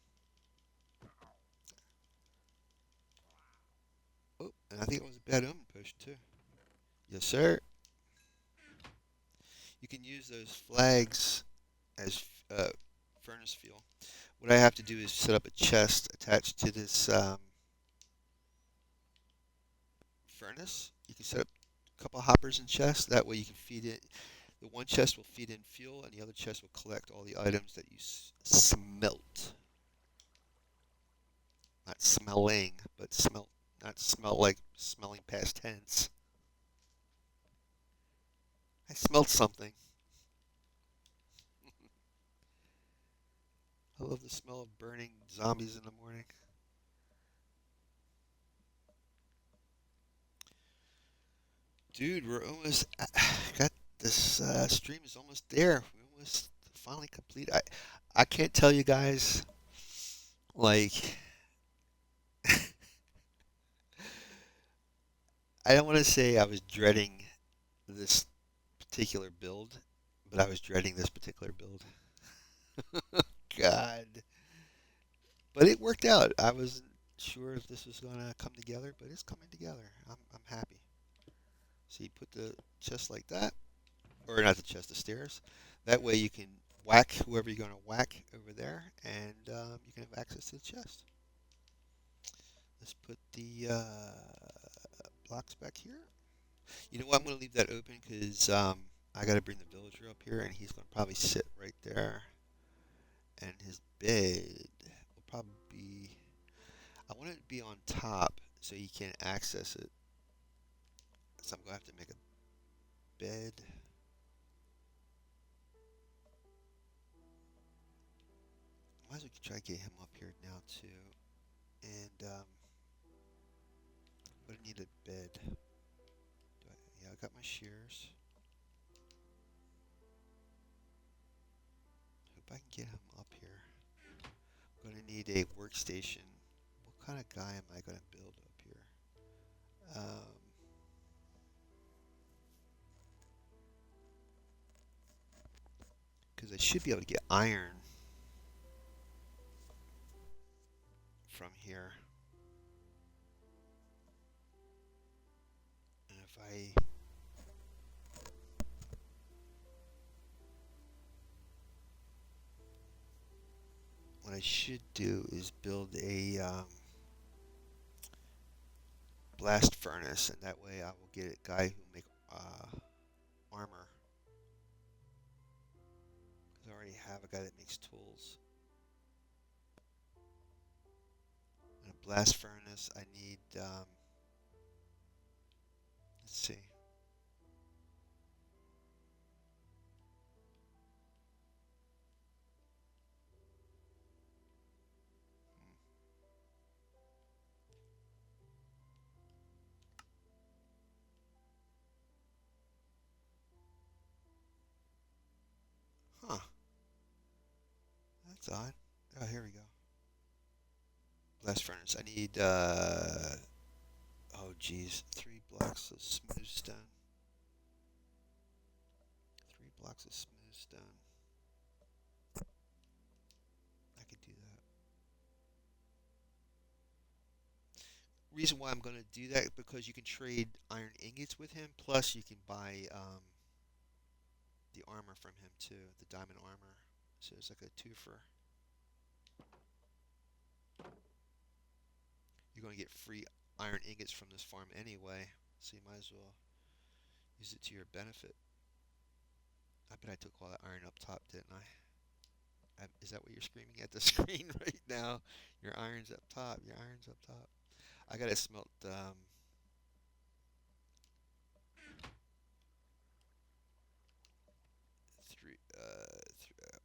Oh, and I think it was a bad omen potion too. Yes, sir. You can use those flags as furnace fuel. What I have to do is set up a chest attached to this furnace. You can set up a couple hoppers and chests. That way you can feed it. The one chest will feed in fuel, and the other chest will collect all the items that you smelt. Not smelling, but smelt. Not smell like smelling past tense. I smelled something. I love the smell of burning zombies in the morning. Dude, we're almost got this stream is almost there. We almost finally complete. I can't tell you guys like I don't want to say I was dreading this particular build, but I was dreading this particular build. God. But it worked out. I wasn't sure if this was going to come together, but it's coming together. I'm happy. So you put the chest like that, or not the chest, the stairs. That way you can whack whoever you're going to whack over there, and you can have access to the chest. Let's put the blocks back here. You know what? I'm going to leave that open because I got to bring the villager up here, and he's going to probably sit right there. And his bed will probably be. I want it to be on top so you can't access it. So I'm going to have to make a bed. Might as well try to get him up here now too. And but I need a bed. Yeah, I got my shears. Hope I can get him up here. I'm going to need a workstation. What kind of guy am I going to build up here? Because I should be able to get iron from here. And if I what I should do is build a blast furnace, and that way I will get a guy who make armor. Because I already have a guy that makes tools. And a blast furnace, I need. Let's see. Huh. That's odd. Oh, here we go. Blast furnace. I need. Oh, geez. 3 blocks of smooth stone. 3 blocks of smooth stone. I could do that. Reason why I'm going to do that because you can trade iron ingots with him. Plus, you can buy the armor from him too, the diamond armor. So it's like a twofer. You're going to get free iron ingots from this farm anyway, so you might as well use it to your benefit. I bet I took all that iron up top, didn't I? Is that what you're screaming at the screen right now? Your iron's up top. Your iron's up top. I gotta smelt.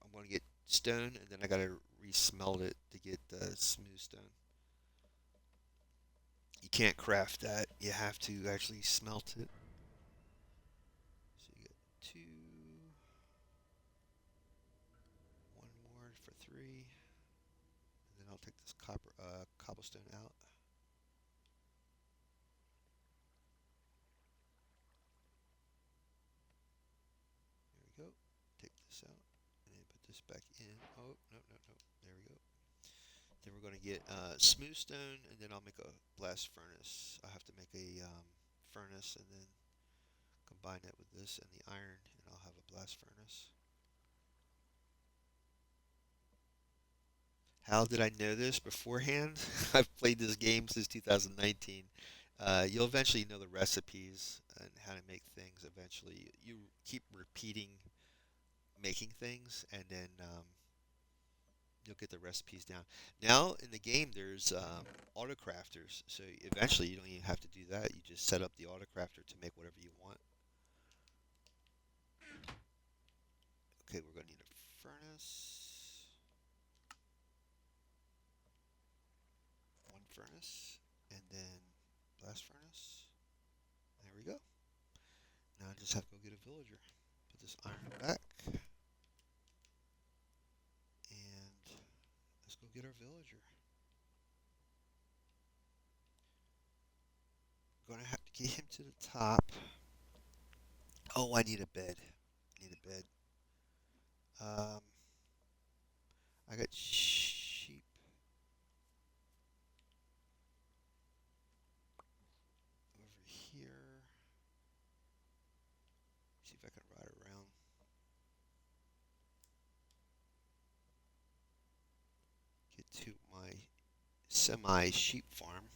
I'm gonna get stone, and then I gotta resmelt it to get smooth stone. You can't craft that. You have to actually smelt it. So you get 2, 1 more for 3, and then I'll take this cobblestone out. There we go. Take this out, and then put this back in. Oh, no, no, no. There we go. Then we're going to get smooth stone, and then I'll make a blast furnace. I have to make a furnace, and then combine it with this and the iron, and I'll have a blast furnace. How did I know this beforehand? I've played this game since 2019. You'll eventually know the recipes and how to make things eventually. You keep repeating making things, and then you'll get the recipes down. Now in the game, there's auto crafters, so eventually you don't even have to do that. You just set up the auto crafter to make whatever you want. Okay, we're gonna need a furnace. furnace, and then blast furnace. There we go. Now I just have to go get a villager. Put this iron back, and let's go get our villager. Gonna have to get him to the top. Oh, I need a bed. Need a bed. Um, I got sheep over here. See if I can ride around. Get to my semi sheep farm.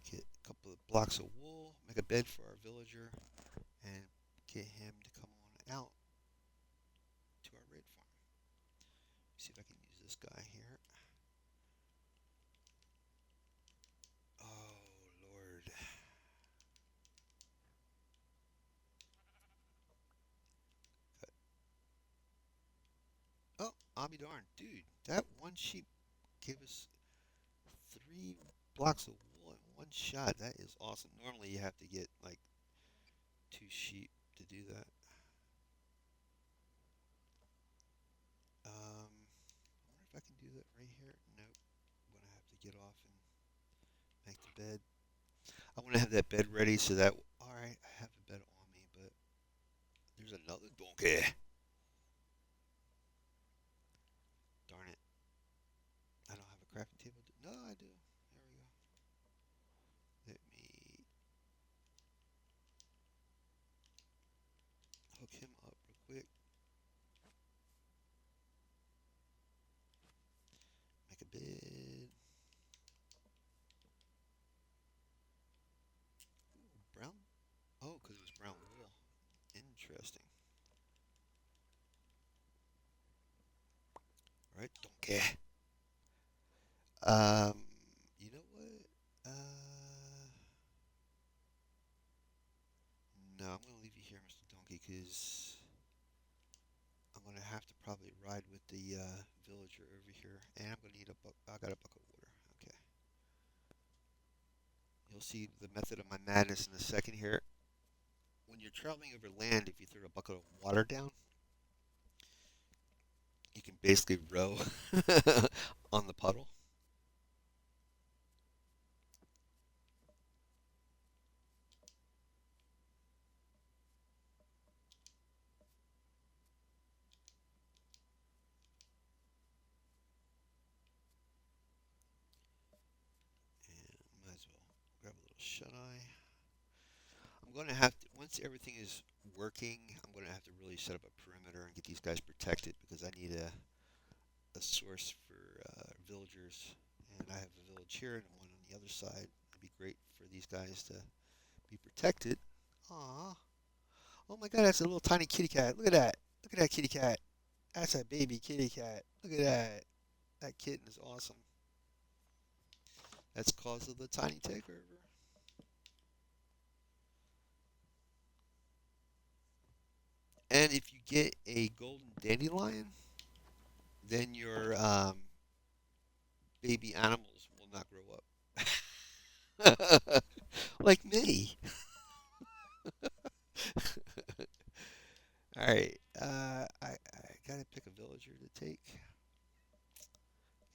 Get a couple of blocks of wool. Make a bed for our villager, and get him to come on out to our raid farm. See if I can use this guy here. Oh Lord. Oh, I'll be darned, dude. That one sheep gave us 3 blocks of wool in one shot. That is awesome. Normally you have to get like 2 sheep to do that. I wonder if I can do that right here. Nope. I'm gonna have to get off and make the bed. I want to have that bed ready so that. All right, I have the bed on me, but there's another donkey. Darn it! I don't have a crafting table. No, I do. There we go. Let me hook him up real quick. Make a bed. Ooh, brown. Oh, because it was brown wool. Interesting. All right, donkey. Um, you know what? No, I'm gonna leave you here, Mr. Donkey, because I'm gonna have to probably ride with the villager over here, and I'm gonna need a buck. I got a bucket of water. Okay. You'll see the method of my madness in a second here. When you're traveling over land, if you throw a bucket of water down, you can basically row on the puddle. And might as well grab a little shut eye. I'm going to have to, once everything is working, I'm going to have to really set up a perimeter and get these guys protected because I need a source for villagers. And I have a village here and one on the other side. It'd be great for these guys to be protected. Aww. Oh my god, that's a little tiny kitty cat. Look at that. Look at that kitty cat. That's a baby kitty cat. Look at that. That kitten is awesome. That's cause of the tiny takeover. And if you get a golden dandelion, then your baby animals will not grow up. Like me. Alright, I gotta pick a villager to take.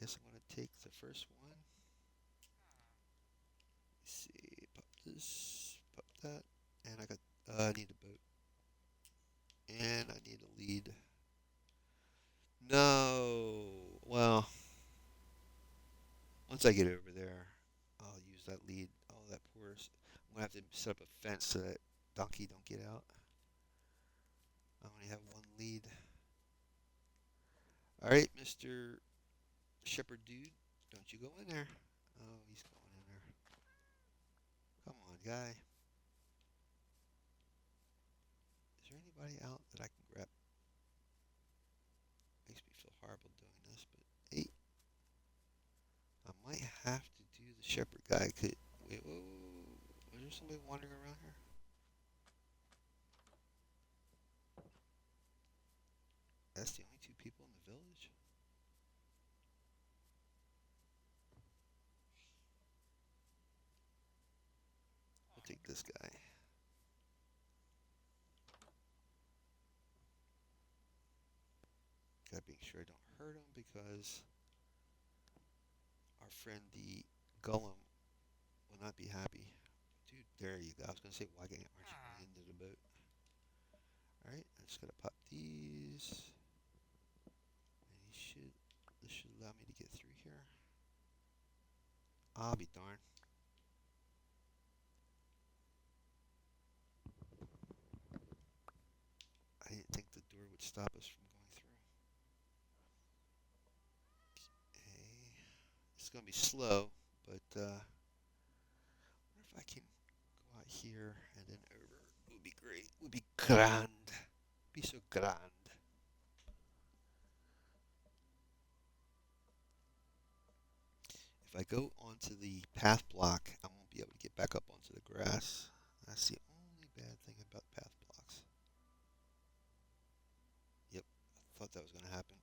Guess I'm gonna take the first one. Let's see, pop this, pop that, and I need a boat, and I need a lead. No, well, once I get over there, I'll use that lead. Oh, that poor. I'm gonna have to set up a fence so that donkey don't get out. I only have one lead. All right, Mr. Shepherd dude, don't you go in there. Oh, he's going in there. Come on, guy. Is there anybody out that I can grab? Makes me feel horrible doing this, but hey, I might have to do the shepherd guy. Could wait? Whoa, whoa, whoa. Is there somebody wandering around here? That's the only 2 people in the village. this guy. Gotta make sure I don't hurt him because our friend the Gollum will not be happy. Dude, there you go. I was gonna say, why aren't you going into the boat? Alright, I'm just gonna pop these. And this should allow me to get through here. I'll be darned. I didn't think the door would stop us from going through. Okay. It's gonna be slow, but wonder if I can go out here and then over. It would be great. It would be grand. Be so grand. If I go onto the path block, I won't be able to get back up onto the grass. That's the only bad thing about path blocks. Yep, I thought that was gonna happen.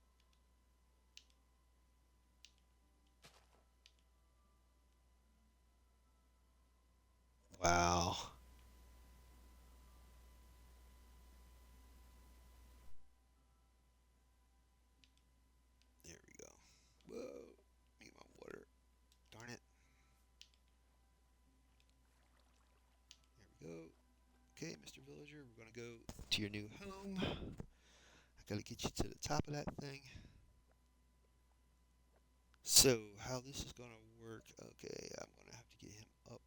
Wow. There we go. Whoa. Need my water. Darn it. There we go. Okay, Mr. Villager, we're gonna go to your new home. I gotta get you to the top of that thing. So, how this is gonna work? Okay, I'm gonna have to get him up.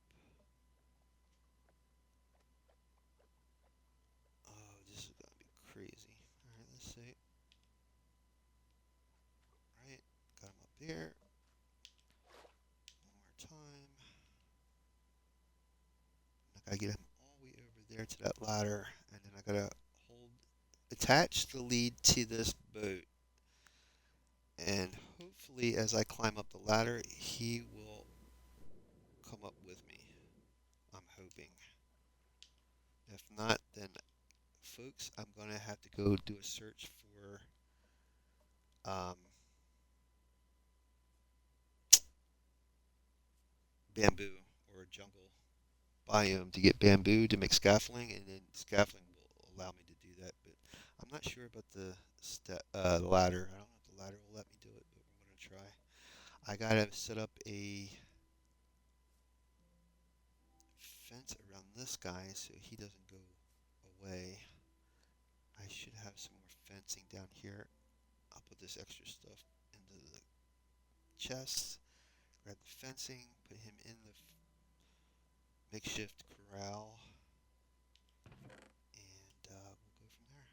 Oh, this is gonna be crazy. Alright, let's see. Right, got him up there. One more time. I gotta get him all the way over there to that ladder, and then I gotta hold, attach the lead to this boat, and hopefully, as I climb up the ladder, he will come up with me. I'm hoping. If not, then, folks, I'm gonna have to go do a search for um, bamboo or jungle biome to get bamboo to make scaffolding, and then scaffolding will allow me to do that. But I'm not sure about the ladder. I don't know if the ladder will let me do it, but we're gonna try. I gotta set up a fence around this guy so he doesn't go away. I should have some more fencing down here. I'll put this extra stuff into the chest. Grab the fencing, put him in the makeshift corral, and we'll go from there.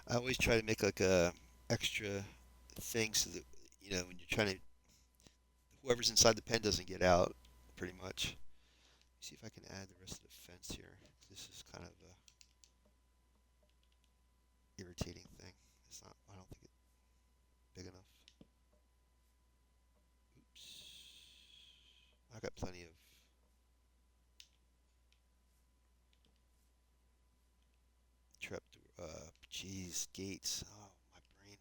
I always try to make like a extra thing so that when you're trying to, whoever's inside the pen doesn't get out, pretty much. See if I can add the rest of the fence here. This is kind of a irritating thing. It's not. I don't think it's big enough. Oops. I got plenty of trap. Jeez, gates. Oh, my brain.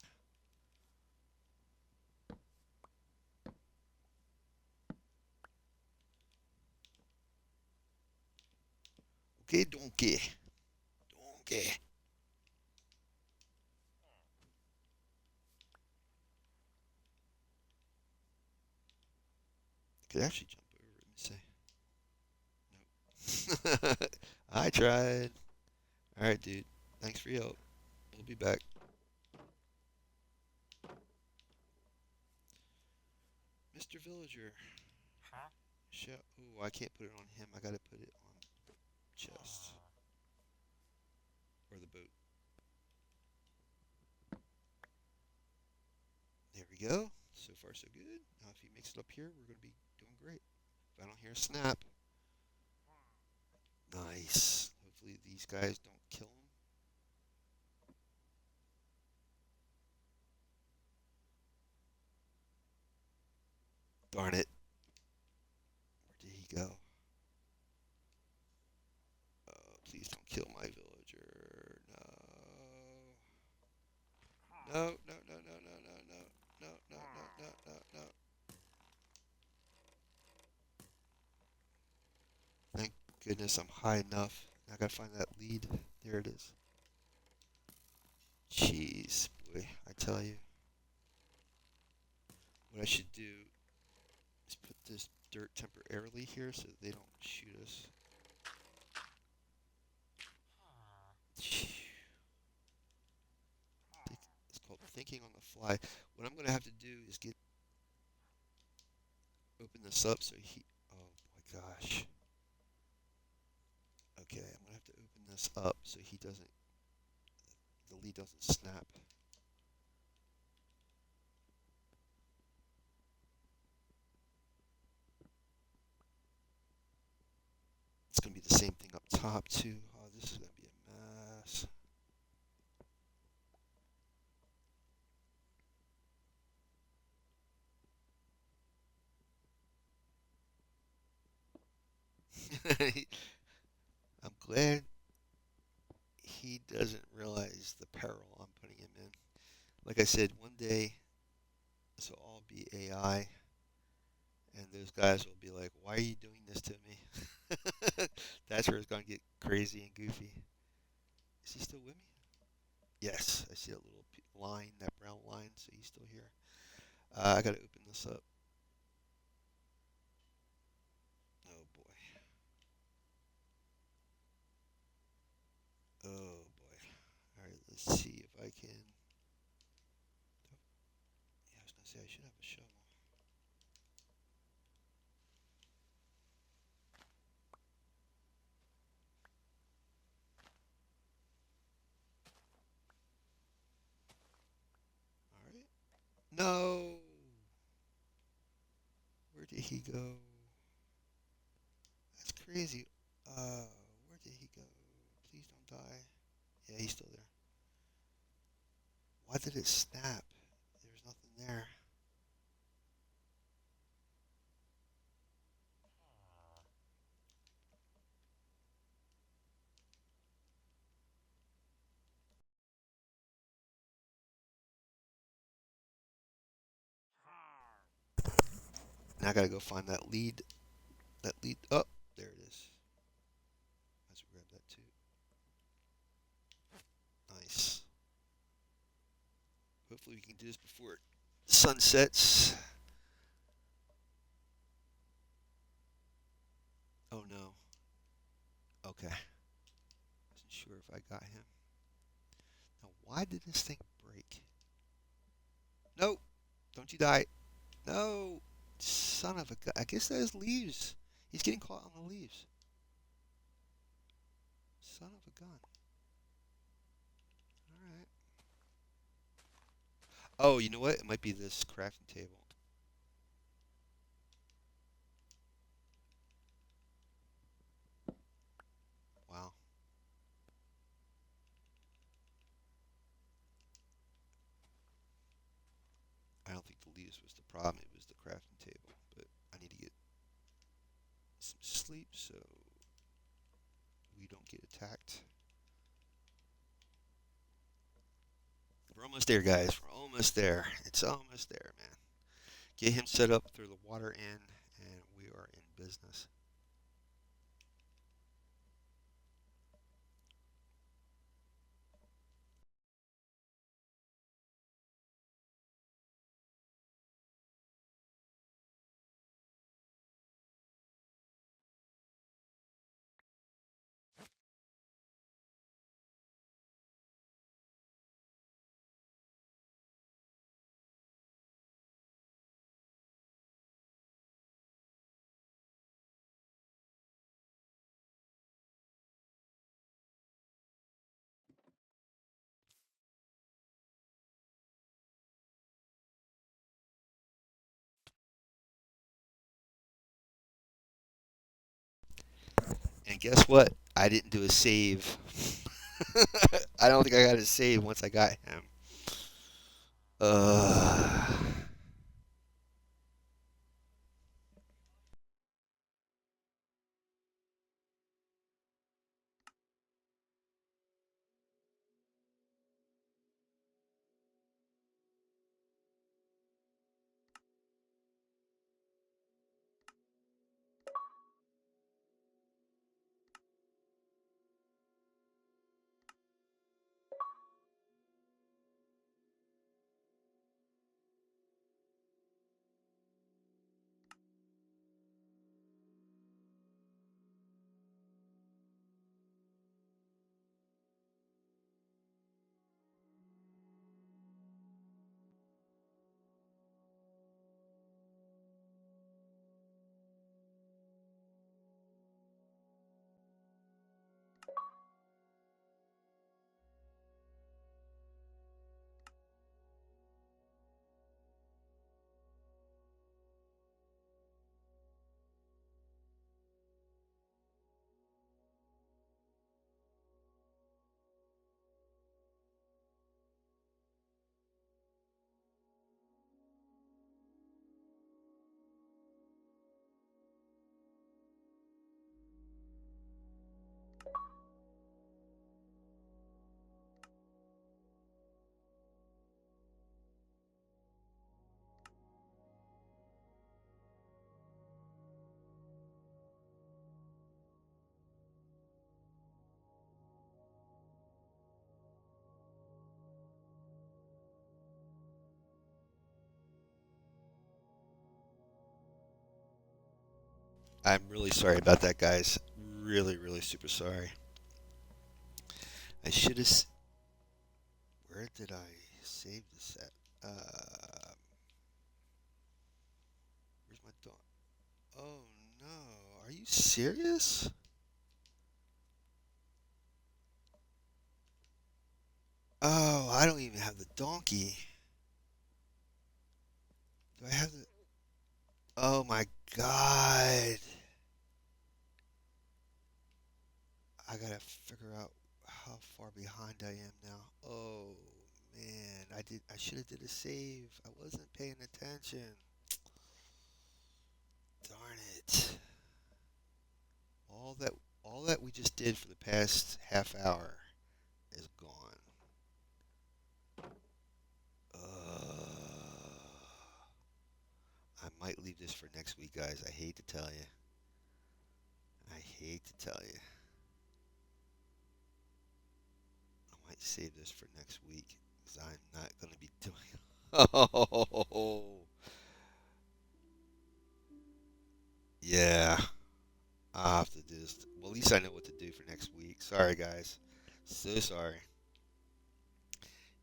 Okay, donkey. Donkey. Could actually jump over it and say, nope. I tried. All right, dude. Thanks for your help. We'll be back. Mr. Villager. Oh, I can't put it on him. I gotta put it on chest or the boat. There we go. So far, so good. Now, if he makes it up here, we're gonna be doing great. If I don't hear a snap, nice. Hopefully, these guys don't kill him. Darn it. Where did he go? Please don't kill my villager. No. No, no, no, no, no, no, no, no, no, no, no, no, no. Thank goodness I'm high enough. I gotta find that lead. There it is. Jeez, boy, I tell you. What I should do is put this dirt temporarily here so they don't shoot us. It's called thinking on the fly. What I'm gonna have to do is open this up so he. Oh my gosh. Okay, I'm gonna have to open this up so the lead doesn't snap. It's gonna be the same thing up top too. Oh, this is gonna be a mess. I'm glad he doesn't realize the peril I'm putting him in. Like I said, one day this will all be AI, and those guys will be like, "Why are you doing this to me?" That's where it's gonna get crazy and goofy. Is he still with me? Yes, I see that little line, that brown line. So he's still here. I gotta open this up. Oh boy. Oh boy. All right, let's see if I can. Yeah, I was gonna say I should have a shovel. All right. No. Where did he go? That's crazy. Where did he go? Please don't die. Yeah, he's still there. Why did it snap? There's nothing there. Now I gotta go find that lead. That lead. Oh, there it is. Let's grab that too. Nice. Hopefully we can do this before the sun sets. Oh no. Okay. Wasn't sure if I got him. Now why did this thing break? Nope. Don't you die. No. Son of a gun. I guess that is leaves. He's getting caught on the leaves. Son of a gun. Alright. Oh, you know what? It might be this crafting table. Wow. I don't think the leaves was the problem. It was the crafting table. But I need to get some sleep so we don't get attacked. We're almost there, guys. We're almost there. It's almost there, man. Get him set up, throw the water in, and we are in business. And guess what? I didn't do a save. I don't think I got a save once I got him. Uh, I'm really sorry about that, guys. Really, really super sorry. I should have. Where did I save this at? Where's my dog? Oh no! Are you serious? Oh, I don't even have the donkey. Do I have the? Oh my god! I gotta figure out how far behind I am now. Oh man, I did. I should have did a save. I wasn't paying attention. Darn it! All that, all that we just did for the past half hour is gone. Uh, I might leave this for next week, guys. I hate to tell you. I hate to tell you. I might save this for next week because I'm not going to be doing. Oh, yeah. I'll have to do this. Well, at least I know what to do for next week. Sorry, guys. So sorry.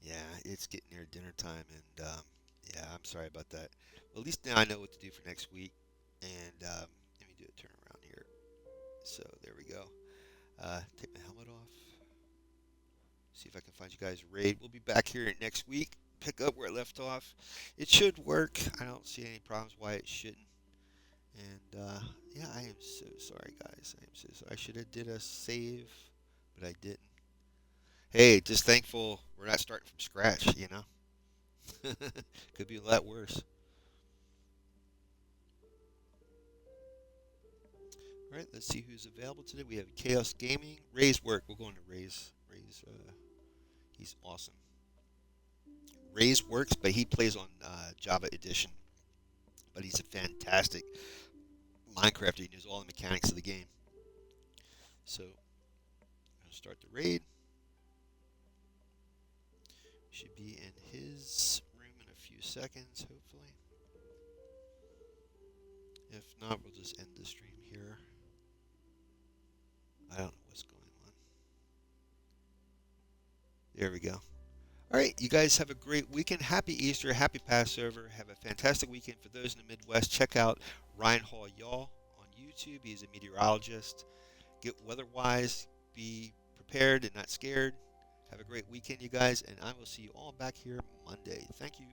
Yeah, it's getting near dinner time, and yeah, I'm sorry about that. Well, at least now I know what to do for next week. And let me do a turn around here. So there we go. Take my helmet off. See if I can find you guys raid. We'll be back here next week. Pick up where it left off. It should work. I don't see any problems why it shouldn't. And yeah, I am so sorry, guys. I am so sorry. I should have did a save, but I didn't. Hey, just thankful we're not starting from scratch. You know, could be a lot worse. All right, let's see who's available today. We have Chaos Gaming, Ray's work. We're going to Ray's. Ray's, he's awesome. Ray's works, but he plays on Java Edition. But he's a fantastic Minecrafter. He knows all the mechanics of the game. So, I'm going to start the raid. Should be in his room in a few seconds, hopefully. If not, we'll just end the stream here. I don't know what's going on. There we go. All right, you guys have a great weekend. Happy Easter, happy Passover. Have a fantastic weekend. For those in the Midwest, check out Ryan Hall Y'all on YouTube. He's a meteorologist. Get weather-wise, be prepared and not scared. Have a great weekend, you guys, and I will see you all back here Monday. Thank you.